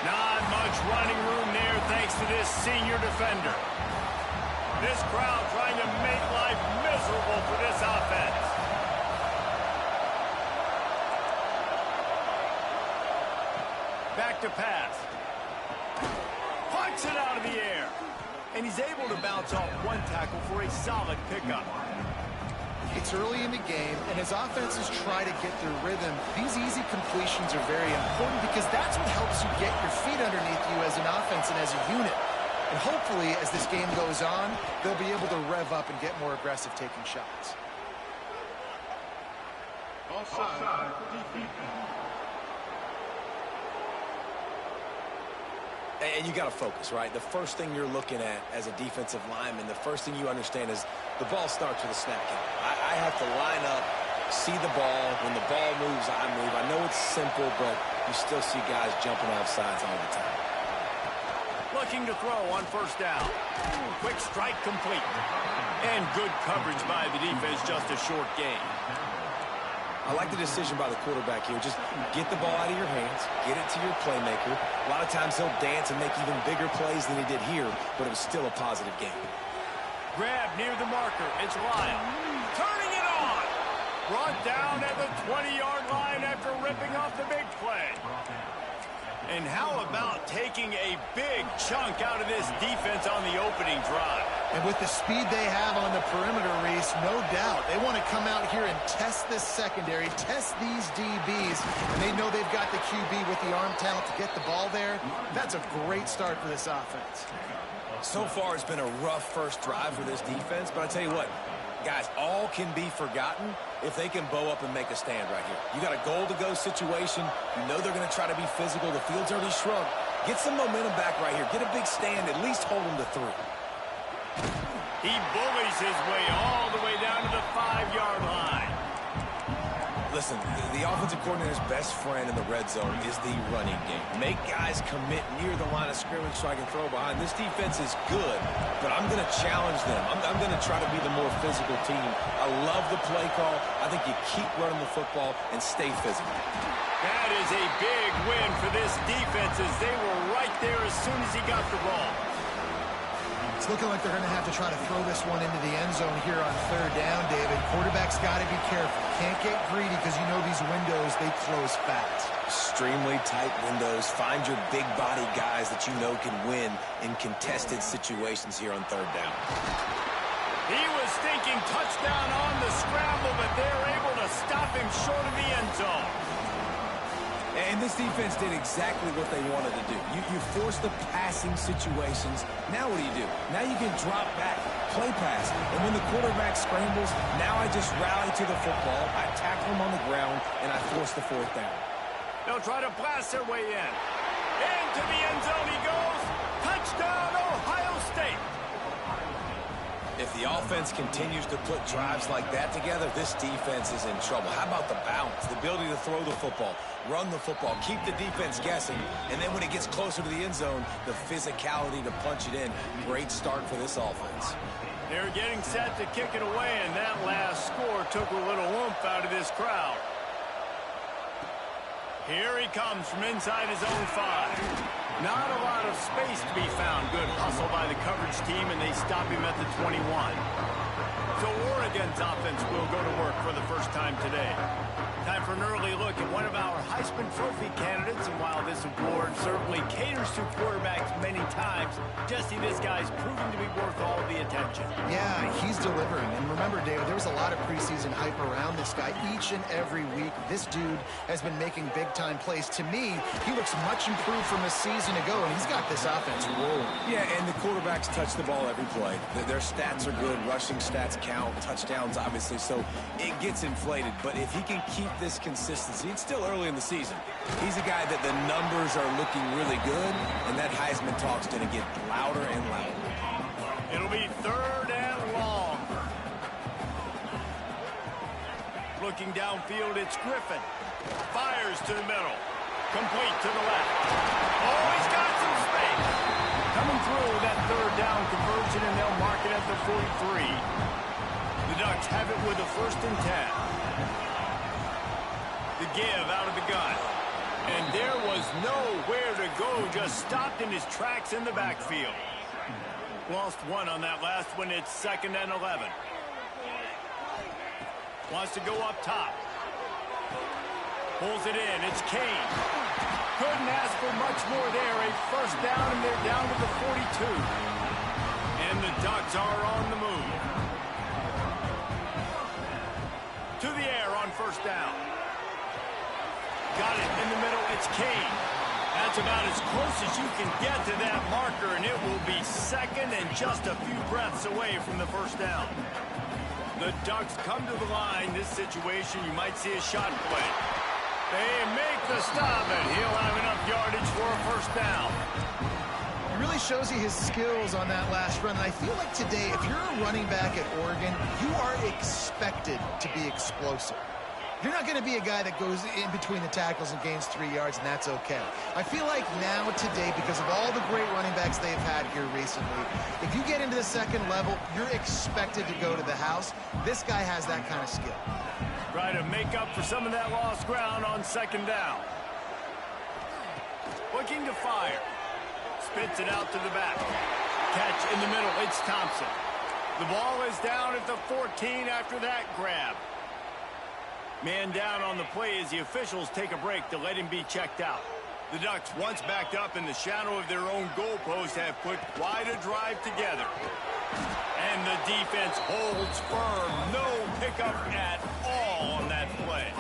Not much running room there thanks to this senior defender. This crowd trying to make life miserable for this offense. Back to pass. Punts it out of the air. And he's able to bounce off one tackle for a solid pickup. It's early in the game, and as offenses try to get their rhythm, these easy completions are very important because that's what helps you get your feet underneath you as an offense and as a unit. And hopefully, as this game goes on, they'll be able to rev up and get more aggressive taking shots. Offside. And you got to focus, right? The first thing you're looking at as a defensive lineman, the first thing you understand is the ball starts with a snap count. I have to line up, see the ball. When the ball moves, I move. I know it's simple, but you still see guys jumping off sides all the time. Looking to throw on first down. Quick strike complete. And good coverage by the defense, just a short gain. I like the decision by the quarterback here. Just get the ball out of your hands, get it to your playmaker. A lot of times he'll dance and make even bigger plays than he did here, but it was still a positive game. Grab near the marker. It's Lyle. Turning it on. Brought down at the 20-yard line after ripping off the big play. And how about taking a big chunk out of this defense on the opening drive? And with the speed they have on the perimeter, Reese, no doubt, they want to come out here and test this secondary, test these DBs, and they know they've got the QB with the arm talent to get the ball there. That's a great start for this offense. So far, it's been a rough first drive for this defense, but I tell you what, guys, all can be forgotten if they can bow up and make a stand right here. You got a goal-to-go situation. You know they're going to try to be physical. The field's already shrunk. Get some momentum back right here. Get a big stand. At least hold them to 3. He bullies his way all the way down to the 5-yard line. Listen, the offensive coordinator's best friend in the red zone is the running game. Make guys commit near the line of scrimmage so I can throw behind. This defense is good, but I'm going to challenge them. I'm going to try to be the more physical team. I love the play call. I think you keep running the football and stay physical. That is a big win for this defense as they were right there as soon as he got the ball. It's looking like they're going to have to try to throw this one into the end zone here on third down, David. Quarterback's got to be careful. Can't get greedy because you know these windows, they close fast. Extremely tight windows. Find your big body guys that you know can win in contested situations here on third down. He was thinking touchdown on the scramble, but they're able to stop him short of the end zone. And this defense did exactly what they wanted to do. You force the passing situations. Now what do? Now you can drop back, play pass. And when the quarterback scrambles, now I just rally to the football. I tackle him on the ground, and I force the 4th down. They'll try to blast their way in. Into the end zone he goes. Touchdown, Ohio State. If the offense continues to put drives like that together, this defense is in trouble. How about the balance, the ability to throw the football, run the football, keep the defense guessing, and then when it gets closer to the end zone, the physicality to punch it in. Great start for this offense. They're getting set to kick it away, and that last score took a little oomph out of this crowd. Here he comes from inside his own 5. Not a lot of space to be found. Good hustle by the coverage team, and they stop him at the 21. So Oregon's offense will go to work for the first time today. Time for an early look at one of our Heisman Trophy candidates, and while this award certainly caters to quarterbacks many times, Jesse, this guy's proven to be worth all the attention. Yeah, he's delivering. And remember, David, there was a lot of preseason hype around this guy each and every week. This dude has been making big-time plays. To me, he looks much improved from a season ago, and he's got this offense rolling. Yeah, and the quarterbacks touch the ball every play. Their stats are good. Rushing stats count. Touchdowns, obviously. So it gets inflated. But if he can keep this consistency, it's still early in the season. He's a guy that the numbers are looking really good, and that Heisman talk's going to get louder and louder. It'll be 3rd and long. Looking downfield, it's Griffin. Fires to the middle. Complete to the left. Oh, he's got some space. Coming through that 3rd down conversion, and they'll mark it at the 43. The Ducks have it with a 1st and 10. The give out of the gun. And there was nowhere to go. Just stopped in his tracks in the backfield. Lost 1 on that last one. It's 2nd and 11. Wants to go up top. Pulls it in. It's Kane. Couldn't ask for much more there. A 1st down, and they're down to the 42. And the Ducks are on the move. To the air on 1st down. Got it in the middle. It's Kane. That's about as close as you can get to that marker, and it will be 2nd and just a few breaths away from the 1st down. The Ducks come to the line. This situation, you might see a shot play. They make the stop, and he'll have enough yardage for a 1st down. It really shows you his skills on that last run. And I feel like today, if you're a running back at Oregon, you are expected to be explosive. You're not going to be a guy that goes in between the tackles and gains 3 yards, and that's okay. I feel like now, today, because of all the great running backs they've had here recently, if you get into the 2nd level, you're expected to go to the house. This guy has that kind of skill. Try to make up for some of that lost ground on 2nd down. Looking to fire. Spits it out to the back. Catch in the middle. It's Thompson. The ball is down at the 14 after that grab. Man down on the play as the officials take a break to let him be checked out. The Ducks, once backed up in the shadow of their own goalpost, have put quite a drive together. And the defense holds firm. No pickup at all on that play.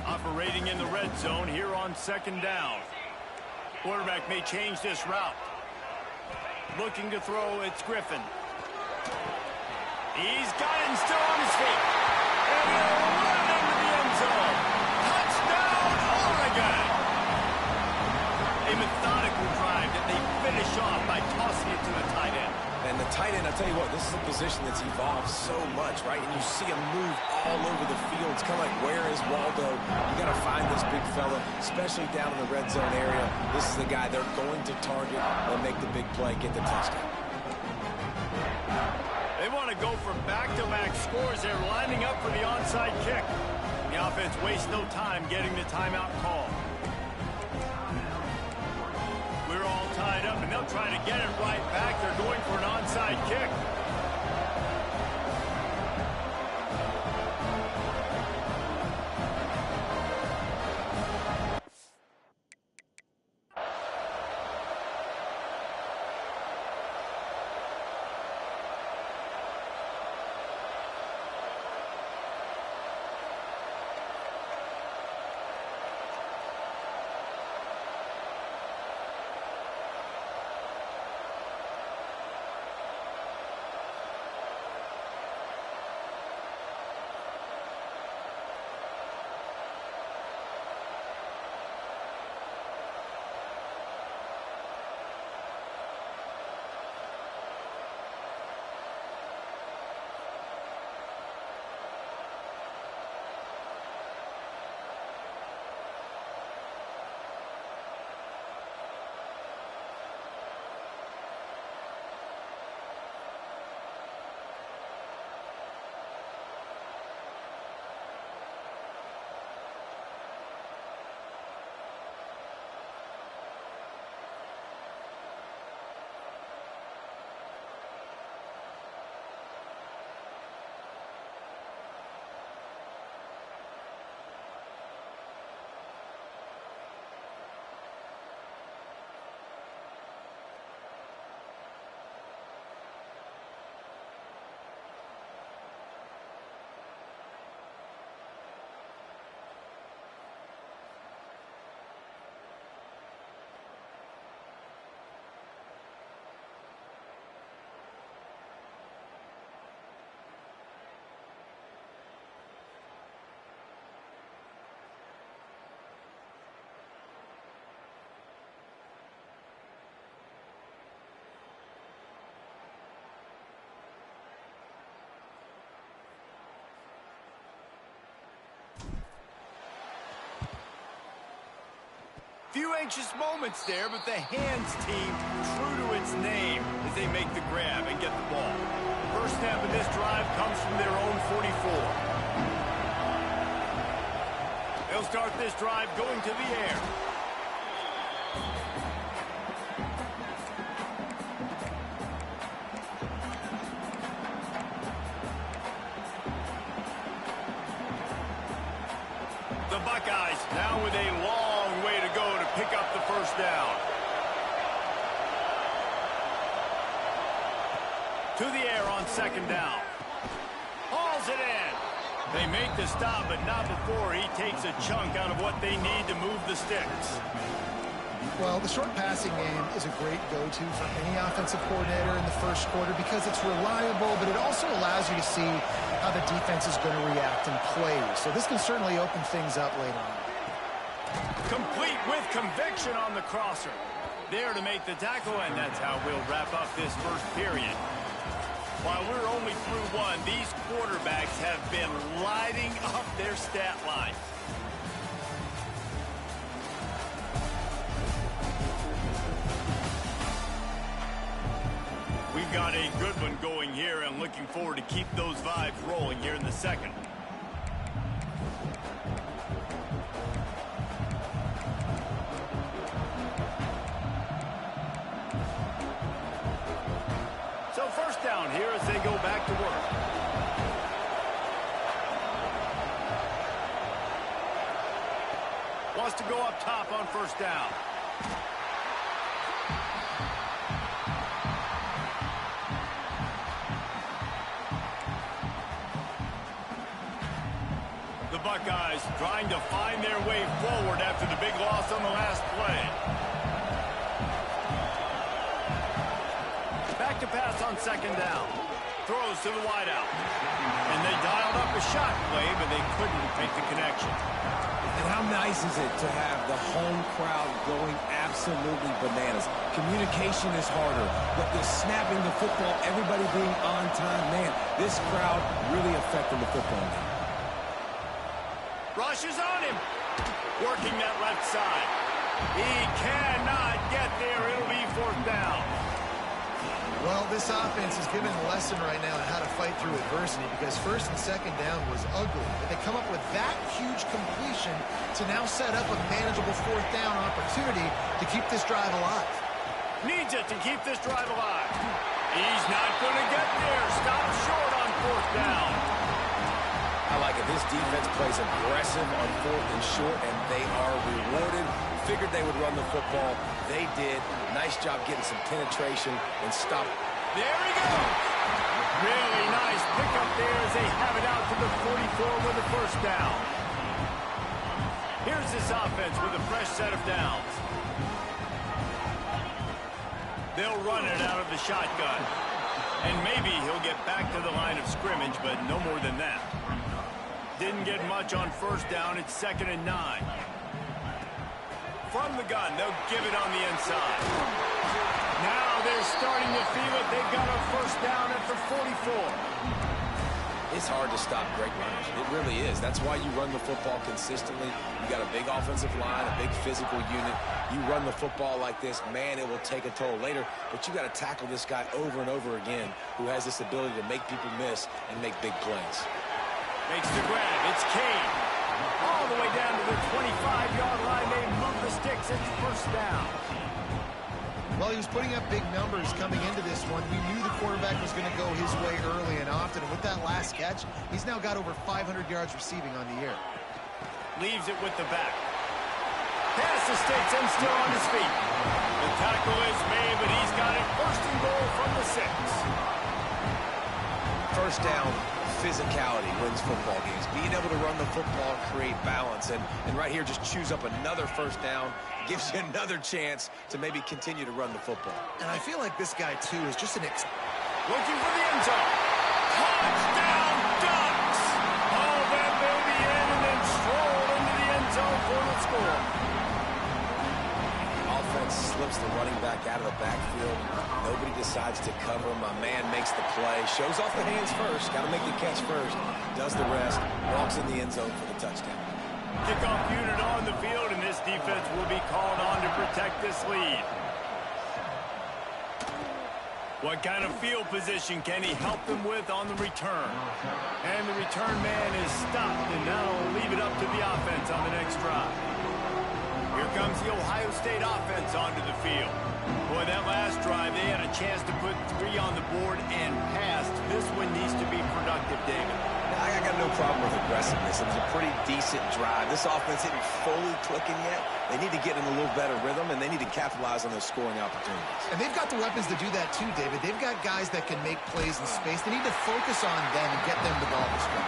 Operating in the red zone here on 2nd down. Quarterback may change this route. Looking to throw, it's Griffin. He's got it and still on his feet. And he'll run into the end zone. Touchdown, Oregon! A methodical drive that they finish off by tossing it to the tight end. And the tight end, I'll tell you what, this is a position that's evolved so much, right? And you see him move all over the field. It's kind of like, where is Waldo? You got to find this big fella, especially down in the red zone area. This is the guy they're going to target and make the big play, get the touchdown. They want to go for back-to-back scores. They're lining up for the onside kick. The offense wastes no time getting the timeout call. We're all tied up, and they'll try to get it right back. They're going for an onside kick. Few anxious moments there, but the hands team true to its name as they make the grab and get the ball. First snap of this drive comes from their own 44. They'll start this drive going to the air. The Buckeyes now with a long way to go to pick up the first down. To the air on second down. Hauls it in. They make the stop, but not before he takes a chunk out of what they need to move the sticks. Well, the short passing game is a great go-to for any offensive coordinator in the first quarter because it's reliable, but it also allows you to see how the defense is going to react and play. So this can certainly open things up later on. Complete with conviction on the crosser. There to make the tackle, and that's how we'll wrap up this first period. While we're only through one, these quarterbacks have been lighting up their stat line. We've got a good one going here and looking forward to keep those vibes rolling here in the second. So first down here as they go back to work. Wants to go up top on first down. The Buckeyes trying to find their way forward after the big loss on the last play. Back to pass on second down. Throws to the wideout. And they dialed up a shot play, but they couldn't make the connection. And how nice is it to have the home crowd going absolutely bananas? Communication is harder, but the snapping the football, everybody being on time, man, this crowd really affecting the football game. Rushes on him. Working that left side. He cannot get there. It'll be fourth down. Well, this offense is given a lesson right now on how to fight through adversity because first and second down was ugly. But they come up with that huge completion to now set up a manageable fourth down opportunity to keep this drive alive. Needs it to keep this drive alive. He's not going to get there. Stop short on fourth down. I like it. This defense plays aggressive on fourth and short, and they are rewarded. Figured they would run the football. They did. Nice job getting some penetration and stop. There he goes. Really nice pickup there as they have it out to the 44 with a first down. Here's this offense with a fresh set of downs. They'll run it out of the shotgun. And maybe he'll get back to the line of scrimmage, but no more than that. Didn't get much on first down. It's 2nd and 9. From the gun, they'll give it on the inside. Now they're starting to feel it. They've got a first down at the 44. It's hard to stop great runners. It really is. That's why you run the football consistently. You got a big offensive line, a big physical unit. You run the football like this, man, it will take a toll later. But you got to tackle this guy over and over again who has this ability to make people miss and make big plays. Makes the grab. It's Kane. All the way down to the 25-yard line. They move the sticks. It's first down. Well, he was putting up big numbers coming into this one. We knew the quarterback was going to go his way early and often. And with that last catch, he's now got over 500 yards receiving on the year. Leaves it with the back. Past the sticks and still on his feet. The tackle is made, but he's got it first and goal from the 6. First down, physicality wins football games. Being able to run the football and create balance. And right here, just choose up another first down. Gives you another chance to maybe continue to run the football. And I feel like this guy, too, is just looking for the end zone. Touchdown Ducks! Oh, that baby in and then stroll into the end zone for the score. Offense slips the running back out of the backfield. Nobody decides to cover him. My man makes the play. Shows off the hands first. Got to make the catch first. Does the rest. Walks in the end zone for the touchdown. Kickoff unit on the field, and this defense will be called on to protect this lead. What kind of field position can he help them with on the return? And the return man is stopped, and now will leave it up to the offense on the next drive. Here comes the Ohio State offense onto the field. Boy, that last drive, they had a chance to put 3 on the board and passed. This one needs to be productive, David. I got no problem with aggressiveness. It was a pretty decent drive. This offense isn't fully clicking yet. They need to get in a little better rhythm, and they need to capitalize on those scoring opportunities. And they've got the weapons to do that too, David. They've got guys that can make plays in space. They need to focus on them and get them the ball this way.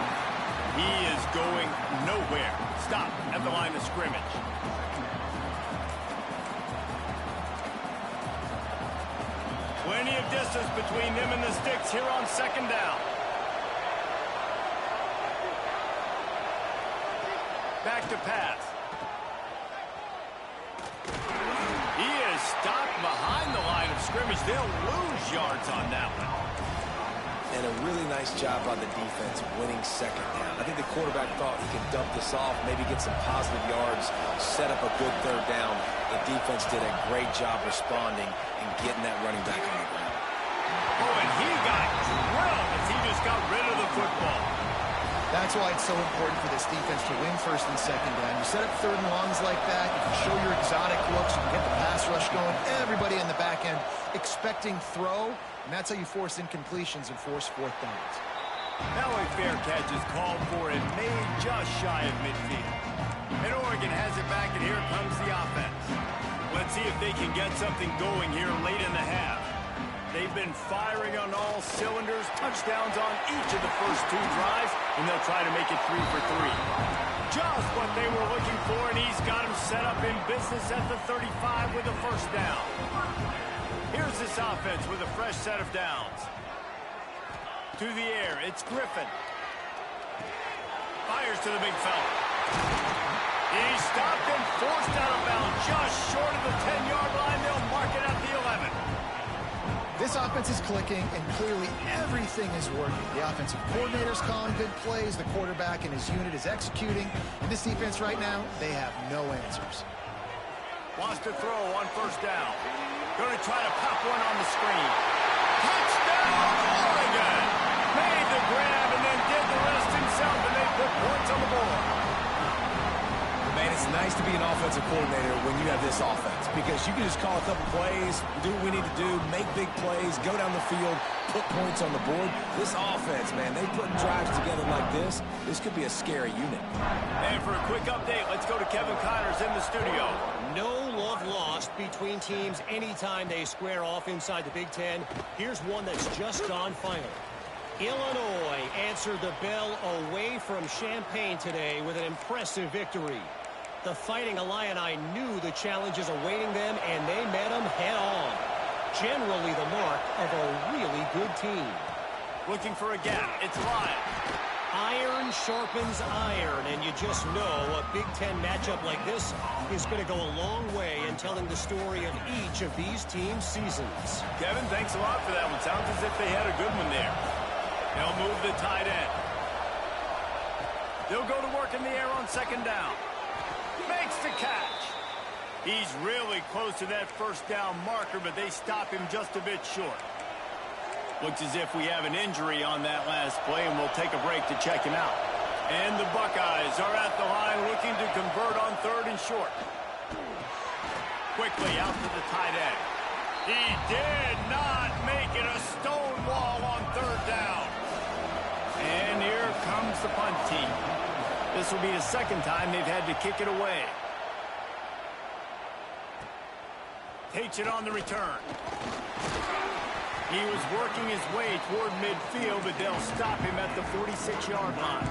He is going nowhere. Stop at the line of scrimmage. Plenty of distance between them and the sticks here on second down. Back to pass. He is stopped behind the line of scrimmage. They'll lose yards on that one. And a really nice job by the defense winning second down. I think the quarterback thought he could dump this off, maybe get some positive yards, set up a good third down. The defense did a great job responding and getting that running back on the ground. Oh, and he got drilled as he just got rid of the football. That's why it's so important for this defense to win first and second down. You set up third and longs like that, you can show your exotic looks, you can get the pass rush going, everybody in the back end expecting throw, and that's how you force incompletions and force fourth downs. Now a fair catch is called for and made just shy of midfield. And Oregon has it back, and here comes the offense. Let's see if they can get something going here late in the half. They've been firing on all cylinders, touchdowns on each of the first 2 drives, and they'll try to make it 3 for 3. Just what they were looking for, and he's got him set up in business at the 35 with a first down. Here's this offense with a fresh set of downs. To the air, it's Griffin. Fires to the big fella. He's stopped and forced out of bounds just short of the 10-yard line. They'll mark it at the 11. This offense is clicking, and clearly everything is working. The offensive coordinator's calling good plays, the quarterback and his unit is executing, and this defense right now, they have no answers. Wants to throw on first down. Going to try to pop one on the screen. Touchdown, Oregon! Made the grab and then did the rest himself, and they put points on the board. Man, it's nice to be an offensive coordinator when you have this offense because you can just call a couple plays, do what we need to do, make big plays, go down the field, put points on the board. This offense, man, they put drives together like this. This could be a scary unit. And for a quick update, let's go to Kevin Connors in the studio. No love lost between teams anytime they square off inside the Big Ten. Here's one that's just gone final. Illinois answered the bell away from Champaign today with an impressive victory. The Fighting Illini knew the challenges awaiting them, and they met them head-on. Generally the mark of a really good team. Looking for a gap. It's live. Iron sharpens iron, and you just know a Big Ten matchup like this is going to go a long way in telling the story of each of these teams' seasons. Kevin, thanks a lot for that one. Sounds as if they had a good one there. They'll move the tight end. They'll go to work in the air on second down. Makes the catch. He's really close to that first down marker, but they stop him just a bit short. Looks as if we have an injury on that last play, and we'll take a break to check him out. And the Buckeyes are at the line looking to convert on third and short. Quickly out to the tight end. He did not make it a stone wall on third down. And here comes the punt team. This will be the second time they've had to kick it away. Takes it on the return. He was working his way toward midfield, but they'll stop him at the 46-yard line.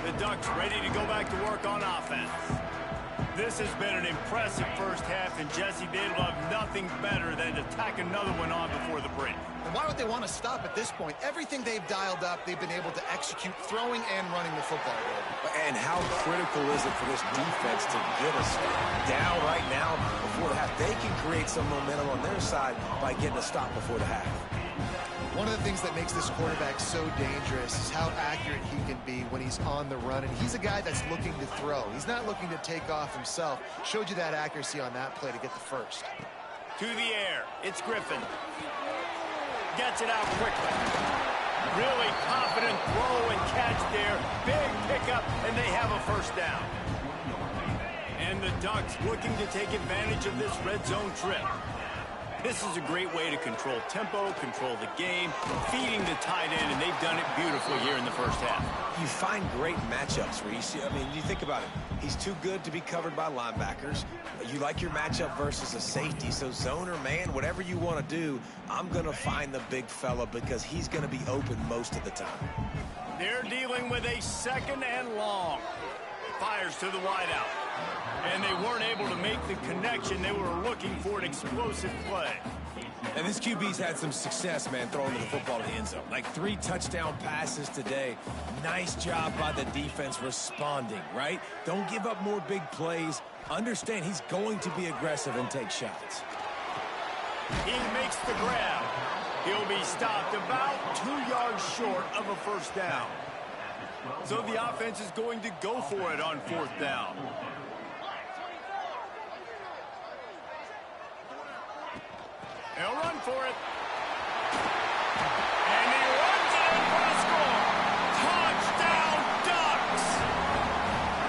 The Ducks ready to go back to work on offense. This has been an impressive first half, and Jesse, they'd love nothing better than to tack another one on before the break. And why would they want to stop at this point? Everything they've dialed up, they've been able to execute throwing and running the football. And how critical is it for this defense to get us down right now before the half? They can create some momentum on their side by getting a stop before the half. One of the things that makes this quarterback so dangerous is how accurate he can be when he's on the run. And he's a guy that's looking to throw. He's not looking to take off himself. Showed you that accuracy on that play to get the first. To the air. It's Griffin. Gets it out quickly. Really confident throw and catch there. Big pickup, and they have a first down. And the Ducks looking to take advantage of this red zone trip. This is a great way to control tempo, control the game, feeding the tight end, and they've done it beautifully here in the first half. You find great matchups where you see, I mean, you think about it. He's too good to be covered by linebackers. You like your matchup versus a safety, so zone or man, whatever you want to do, I'm going to find the big fella because he's going to be open most of the time. They're dealing with a second and long. Fires to the wideout. And they weren't able to make the connection. They were looking for an explosive play. And this QB's had some success, man, throwing the football to the end zone. Like 3 touchdown passes today. Nice job by the defense responding, right? Don't give up more big plays. Understand he's going to be aggressive and take shots. He makes the grab. He'll be stopped about 2 yards short of a first down. So the offense is going to go for it on 4th down. He'll run for it. And he runs it in for the score. Touchdown, Ducks!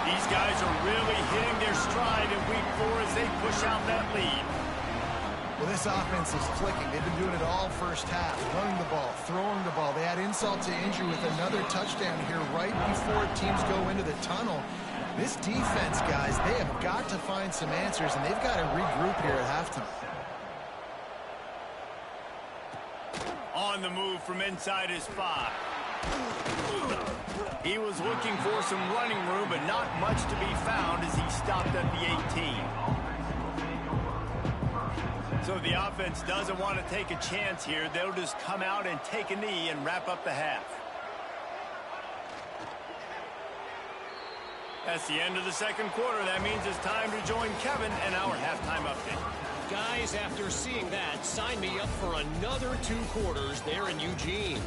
These guys are really hitting their stride in week 4 as they push out that lead. Well, this offense is clicking. They've been doing it all first half. Running the ball, throwing the ball. They add insult to injury with another touchdown here right before teams go into the tunnel. This defense, guys, they have got to find some answers, and they've got to regroup here at halftime. On the move from inside his 5. He was looking for some running room, but not much to be found as he stopped at the 18. So the offense doesn't want to take a chance here. They'll just come out and take a knee and wrap up the half. That's the end of the second quarter. That means it's time to join Kevin and our halftime update. Guys, after seeing that, sign me up for another 2 quarters there in Eugene.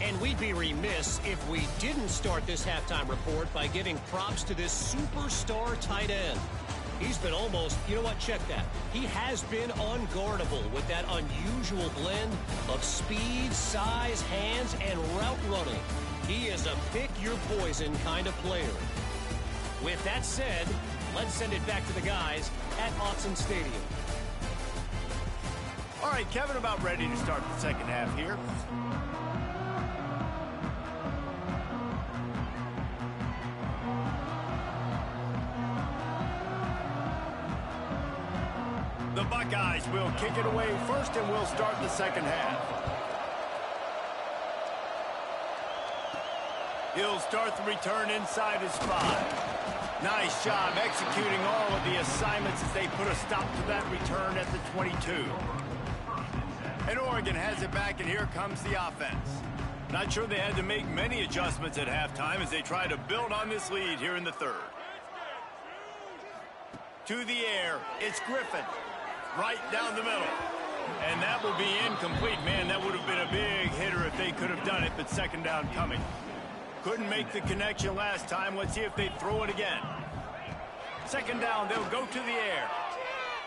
And we'd be remiss if we didn't start this halftime report by giving props to this superstar tight end. He's been almost, you know what, check that. He has been unguardable with that unusual blend of speed, size, hands, and route running. He is a pick-your-poison kind of player. With that said, let's send it back to the guys at Autzen Stadium. All right, Kevin, about ready to start the second half here. The Buckeyes will kick it away first, and we'll start the second half. He'll start the return inside his 5. Nice job executing all of the assignments as they put a stop to that return at the 22. And Oregon has it back, and here comes the offense. Not sure they had to make many adjustments at halftime as they try to build on this lead here in the third. To the air, it's Griffin. Right down the middle. And that will be incomplete. Man, that would have been a big hitter if they could have done it, but second down coming. Couldn't make the connection last time. Let's see if they throw it again. Second down, they'll go to the air.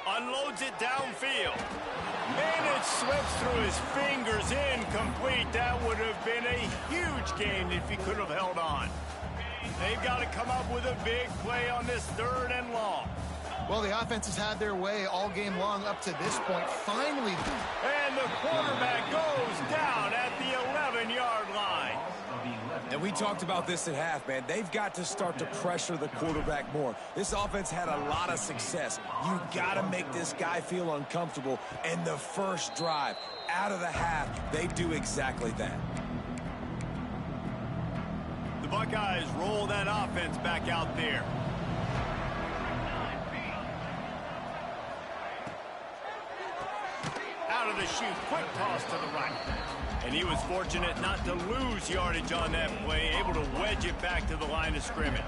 Unloads it downfield. And it slips through his fingers, incomplete. That would have been a huge gain if he could have held on. They've got to come up with a big play on this 3rd and long. Well, the offense has had their way all game long up to this point. Finally. And the quarterback goes down at the 11-yard line. And we talked about this at half, man. They've got to start to pressure the quarterback more. This offense had a lot of success. You got to make this guy feel uncomfortable. And the first drive out of the half, they do exactly that. The Buckeyes roll that offense back out there. Out of the chute, quick toss to the right. And he was fortunate not to lose yardage on that play, able to wedge it back to the line of scrimmage.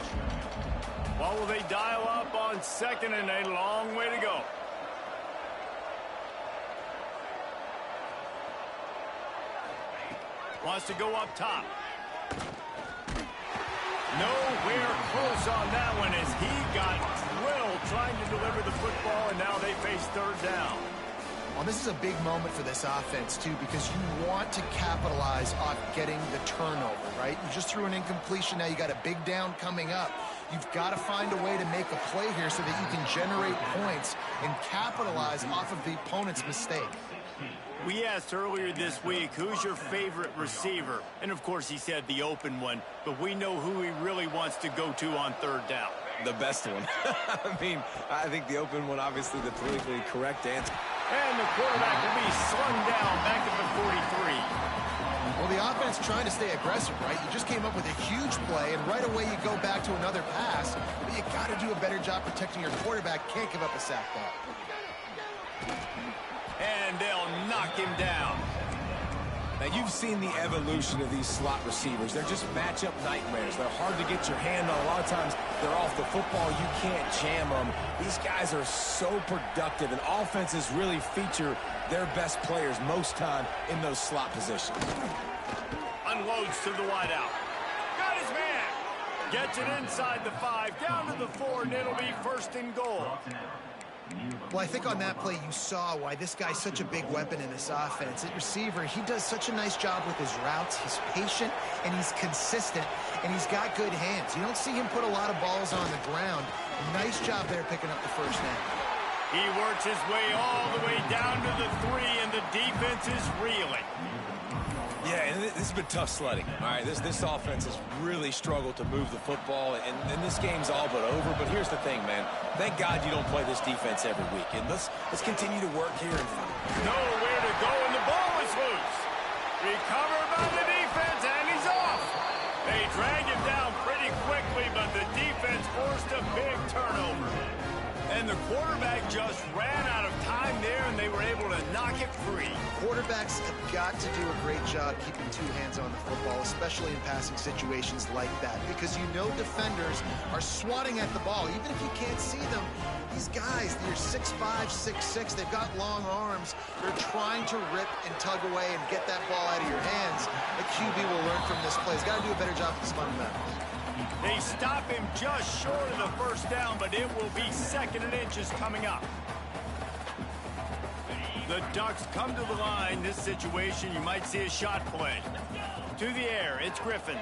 Well, will they dial up on second, and a long way to go. Wants to go up top. Nowhere close on that one as he got drilled trying to deliver the football, and now they face third down. Well, this is a big moment for this offense, too, because you want to capitalize on getting the turnover, right? You just threw an incompletion. Now you got a big down coming up. You've got to find a way to make a play here so that you can generate points and capitalize off of the opponent's mistake. We asked earlier this week, who's your favorite receiver? And, of course, he said the open one, but we know who he really wants to go to on third down. The best one. I mean, I think the open one, obviously, the politically correct answer. And the quarterback will be slung down back at the 43. Well, the offense trying to stay aggressive, right? You just came up with a huge play, and right away you go back to another pass. But you got to do a better job protecting your quarterback. Can't give up a sack there. And they'll knock him down. Now, you've seen the evolution of these slot receivers. They're just matchup nightmares. They're hard to get your hand on. A lot of times, they're off the football. You can't jam them. These guys are so productive, and offenses really feature their best players most time in those slot positions. Unloads to the wideout. Got his man. Gets it inside the 5, down to the 4, and it'll be first and goal. Well, I think on that play you saw why this guy's such a big weapon in this offense. At receiver, he does such a nice job with his routes. He's patient, and he's consistent, and he's got good hands. You don't see him put a lot of balls on the ground. Nice job there picking up the first down. He works his way all the way down to the 3, and the defense is reeling. Yeah, and this has been tough sledding. All right, this offense has really struggled to move the football, and this game's all but over. But here's the thing, man. Thank God you don't play this defense every week. And let's continue to work here and find. Nowhere to go, and the ball is loose. Recovered by the defense, and he's off. They drag him down pretty quickly, but the defense forced a big turnover. And the quarterback just ran out of time there, and they were able to knock it free. Quarterbacks have got to do a great job keeping two hands on the football, especially in passing situations like that, because you know defenders are swatting at the ball. Even if you can't see them, these guys, they're 6'5", 6'6", they've got long arms. They're trying to rip and tug away and get that ball out of your hands. The QB will learn from this play. He's got to do a better job with his fundamentals. They stop him just short of the first down, but it will be 2nd and inches coming up. The Ducks come to the line. This situation, you might see a shot play. To the air, it's Griffin.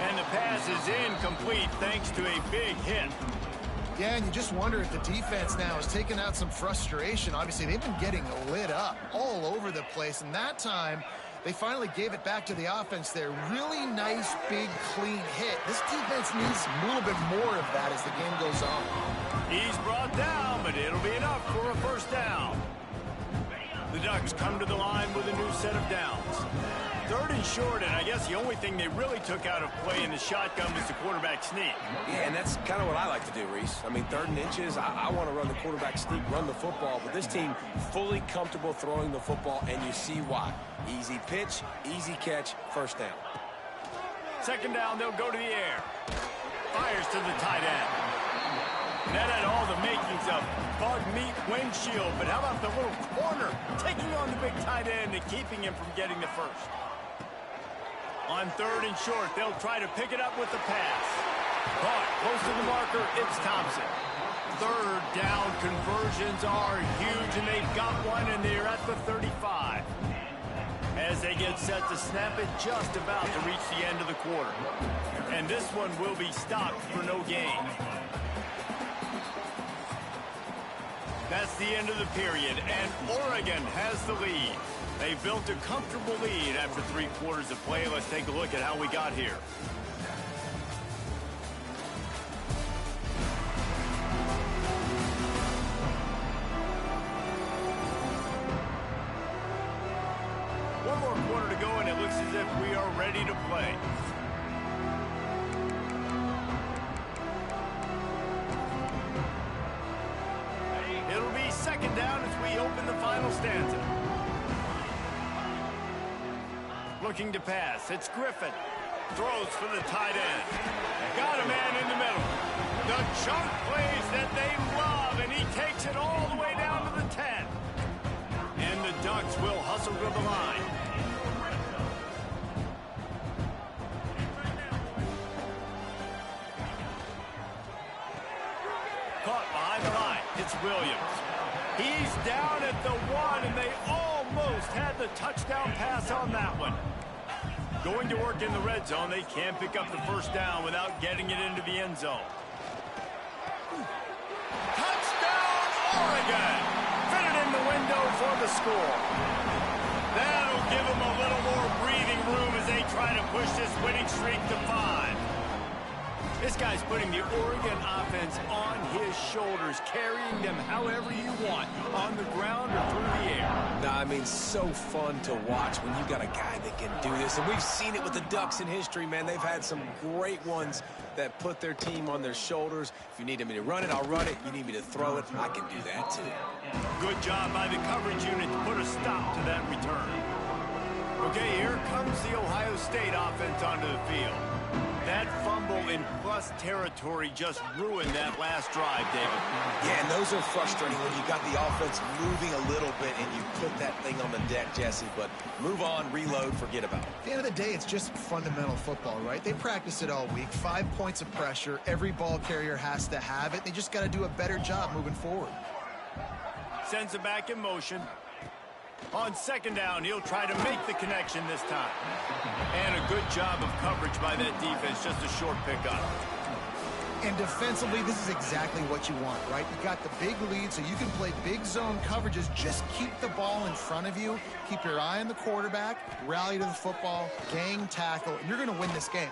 And the pass is incomplete thanks to a big hit. Yeah, and you just wonder if the defense now is taking out some frustration. Obviously, they've been getting lit up all over the place, and that time they finally gave it back to the offense there. Really nice, big, clean hit. This defense needs a little bit more of that as the game goes on. He's brought down, but it'll be enough for a first down. The Ducks come to the line with a new set of downs. 3rd and short, and I guess the only thing they really took out of play in the shotgun was the quarterback sneak. Yeah, and that's kind of what I like to do, Reese. I mean, 3rd and inches, I want to run the quarterback sneak, run the football, but this team fully comfortable throwing the football, and you see why. Easy pitch, easy catch, first down. 2nd down, they'll go to the air. Fires to the tight end. That had all the makings of bug meat windshield, but how about the little corner taking on the big tight end and keeping him from getting the first? On 3rd and short, they'll try to pick it up with the pass. Caught close to the marker, it's Thompson. 3rd down conversions are huge, and they've got one, and they're at the 35. As they get set to snap it, just about to reach the end of the quarter. And this one will be stopped for no gain. That's the end of the period, and Oregon has the lead. They built a comfortable lead after 3 quarters of play. Let's take a look at how we got here. One more quarter to go, and it looks as if we are ready to play. It'll be 2nd down as we open the final stanza. Looking to pass, it's Griffin. Throws for the tight end. Got a man in the middle. The chunk plays that they love, and he takes it all the way down to the 10. And the Ducks will hustle to the line. It's Williams. He's down at the 1, and they almost had the touchdown pass on that one. Going to work in the red zone, they can't pick up the first down without getting it into the end zone. Touchdown, Oregon! Fitted in the window for the score. That'll give them a little more breathing room as they try to push this winning streak to 5. This guy's putting the Oregon offense on his shoulders, carrying them however you want, on the ground or through the air. Nah, I mean, so fun to watch when you got a guy that can do this. And we've seen it with the Ducks in history, man. They've had some great ones that put their team on their shoulders. If you need me to run it, I'll run it. You need me to throw it, I can do that too. Good job by the coverage unit to put a stop to that return. Okay, here comes the Ohio State offense onto the field. That fumble in plus territory just ruined that last drive, David. Yeah, and those are frustrating when you got the offense moving a little bit and you put that thing on the deck, Jesse. But move on, reload, forget about it. At the end of the day, it's just fundamental football, right? They practice it all week. 5 points of pressure. Every ball carrier has to have it. They just got to do a better job moving forward. Sends it back in motion. On second down, he'll try to make the connection this time. And a good job of coverage by that defense, just a short pickup. And defensively, this is exactly what you want, right? You got the big lead, so you can play big zone coverages. Just keep the ball in front of you. Keep your eye on the quarterback. Rally to the football. Gang tackle. And you're going to win this game.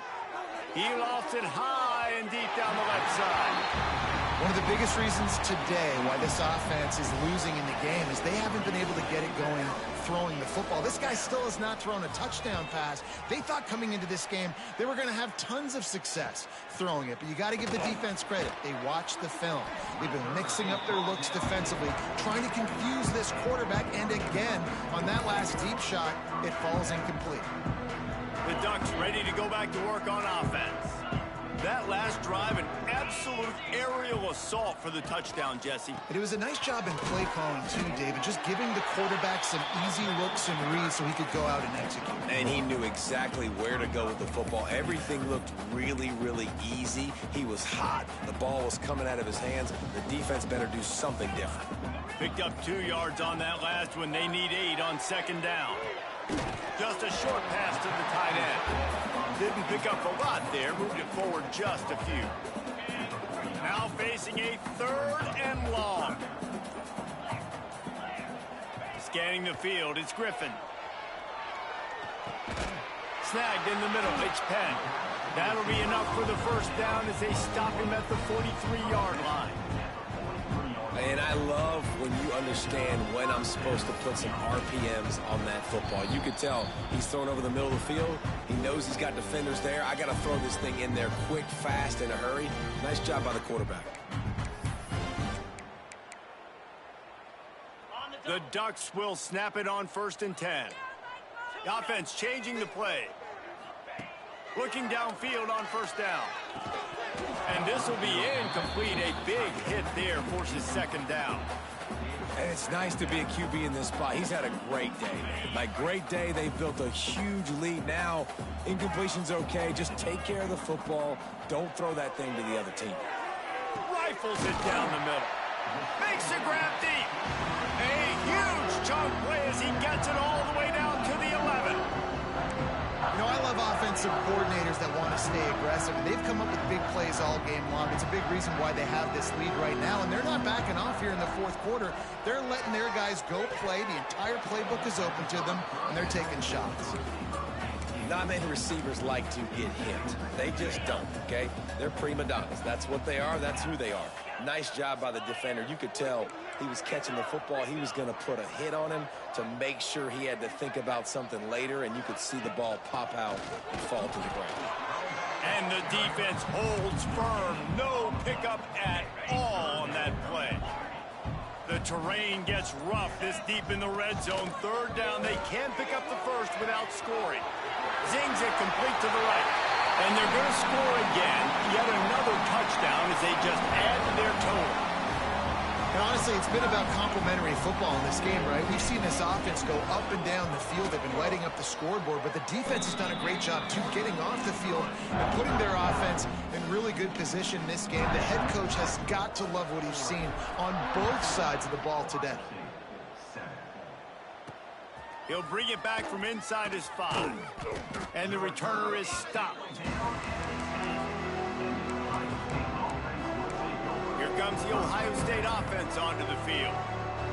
He lost it high and deep down the left side. One of the biggest reasons today why this offense is losing in the game is they haven't been able to get it going throwing the football. This guy still has not thrown a touchdown pass. They thought coming into this game they were going to have tons of success throwing it, but you got to give the defense credit. They watched the film. They've been mixing up their looks defensively, trying to confuse this quarterback, and again, on that last deep shot, it falls incomplete. The Ducks ready to go back to work on offense. That last drive, an absolute aerial assault for the touchdown, Jesse. And it was a nice job in play calling, too, David, just giving the quarterback some easy looks and reads so he could go out and execute. And he knew exactly where to go with the football. Everything looked really, really easy. He was hot. The ball was coming out of his hands. The defense better do something different. Picked up 2 yards on that last one. They need 8 on second down. Just a short pass to the tight end. Didn't pick up a lot there. Moved it forward just a few. Now facing a 3rd and long. Scanning the field, it's Griffin. Snagged in the middle, it's Penn. That'll be enough for the first down as they stop him at the 43-yard line. And I love when you understand when I'm supposed to put some RPMs on that football. You could tell he's thrown over the middle of the field. He knows he's got defenders there. I got to throw this thing in there quick, fast, in a hurry. Nice job by the quarterback. The Ducks will snap it on 1st and 10. The offense changing the play. Looking downfield on 1st down. And this will be incomplete. A big hit there forces 2nd down. And it's nice to be a QB in this spot. He's had a great day. Like, great day. They've built a huge lead. Now, incompletion's okay. Just take care of the football. Don't throw that thing to the other team. Rifles it down the middle. Makes a grab deep. A huge chunk play as he gets it all the way down to the 11. You know, I love offensive coordinators that want to stay aggressive, and they've come up with big plays all game long. It's a big reason why they have this lead right now, and they're not backing off here in the 4th quarter. They're letting their guys go play. The entire playbook is open to them, and they're taking shots. Not many receivers like to get hit. They just don't, okay? They're prima donnas. That's what they are. That's who they are. Nice job by the defender. You could tell he was catching the football. He was going to put a hit on him to make sure he had to think about something later, and you could see the ball pop out and fall to the ground. And the defense holds firm. No pickup at all on that play. The terrain gets rough this deep in the red zone. 3rd down. They can't pick up the first without scoring. Zings it complete to the right. And they're going to score again. Yet another touchdown as they just add to their total. And honestly, it's been about complementary football in this game, right? We've seen this offense go up and down the field. They've been lighting up the scoreboard, but the defense has done a great job, too, getting off the field and putting their offense defense in really good position in this game. The head coach has got to love what he's seen on both sides of the ball today. He'll bring it back from inside his 5. And the returner is stopped. Here comes the Ohio State offense onto the field.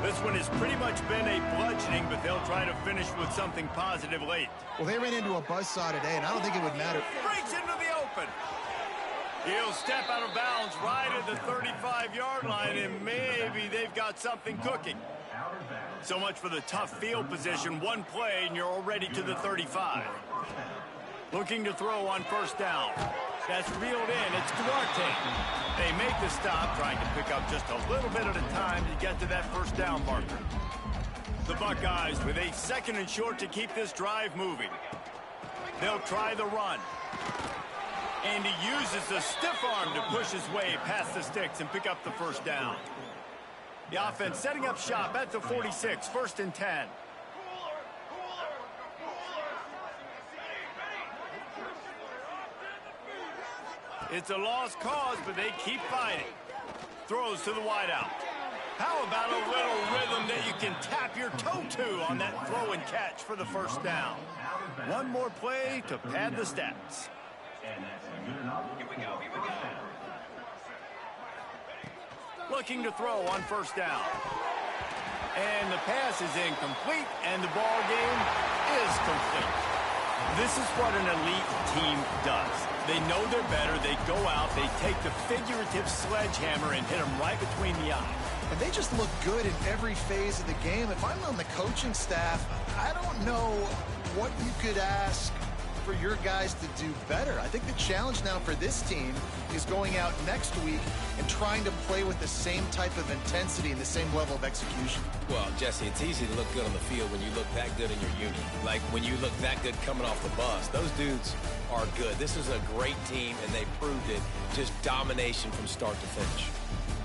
This one has pretty much been a bludgeoning, but they'll try to finish with something positive late. Well, they ran into a buzzsaw today, and I don't think it would matter. Breaks into the open. He'll step out of bounds right at the 35-yard line, and maybe they've got something cooking. So much for the tough field position. One play, and you're already to the 35. Looking to throw on first down. That's reeled in. It's Duarte. They make the stop, trying to pick up just a little bit at a time to get to that first down marker. The Buckeyes with a 2nd and short to keep this drive moving. They'll try the run. And he uses the stiff arm to push his way past the sticks and pick up the first down. The offense setting up shop at the 46, 1st and 10. It's a lost cause, but they keep fighting. Throws to the wideout. How about a little rhythm that you can tap your toe to on that throw and catch for the first down? One more play to pad the stats. Here we go. Looking to throw on first down. And the pass is incomplete, and the ball game is complete. This is what an elite team does. They know they're better. They go out. They take the figurative sledgehammer and hit them right between the eyes. And they just look good in every phase of the game. If I'm on the coaching staff, I don't know what you could ask for your guys to do better. I think the challenge now for this team is going out next week and trying to play with the same type of intensity and the same level of execution. Well, Jesse, it's easy to look good on the field when you look that good in your unit. Like when you look that good coming off the bus. Those dudes are good. This is a great team, and they proved it. Just domination from start to finish.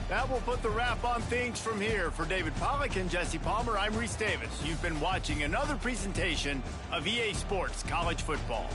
That will put the wrap on things from here. For David Pollack and Jesse Palmer, I'm Reese Davis. You've been watching another presentation of EA Sports College Football.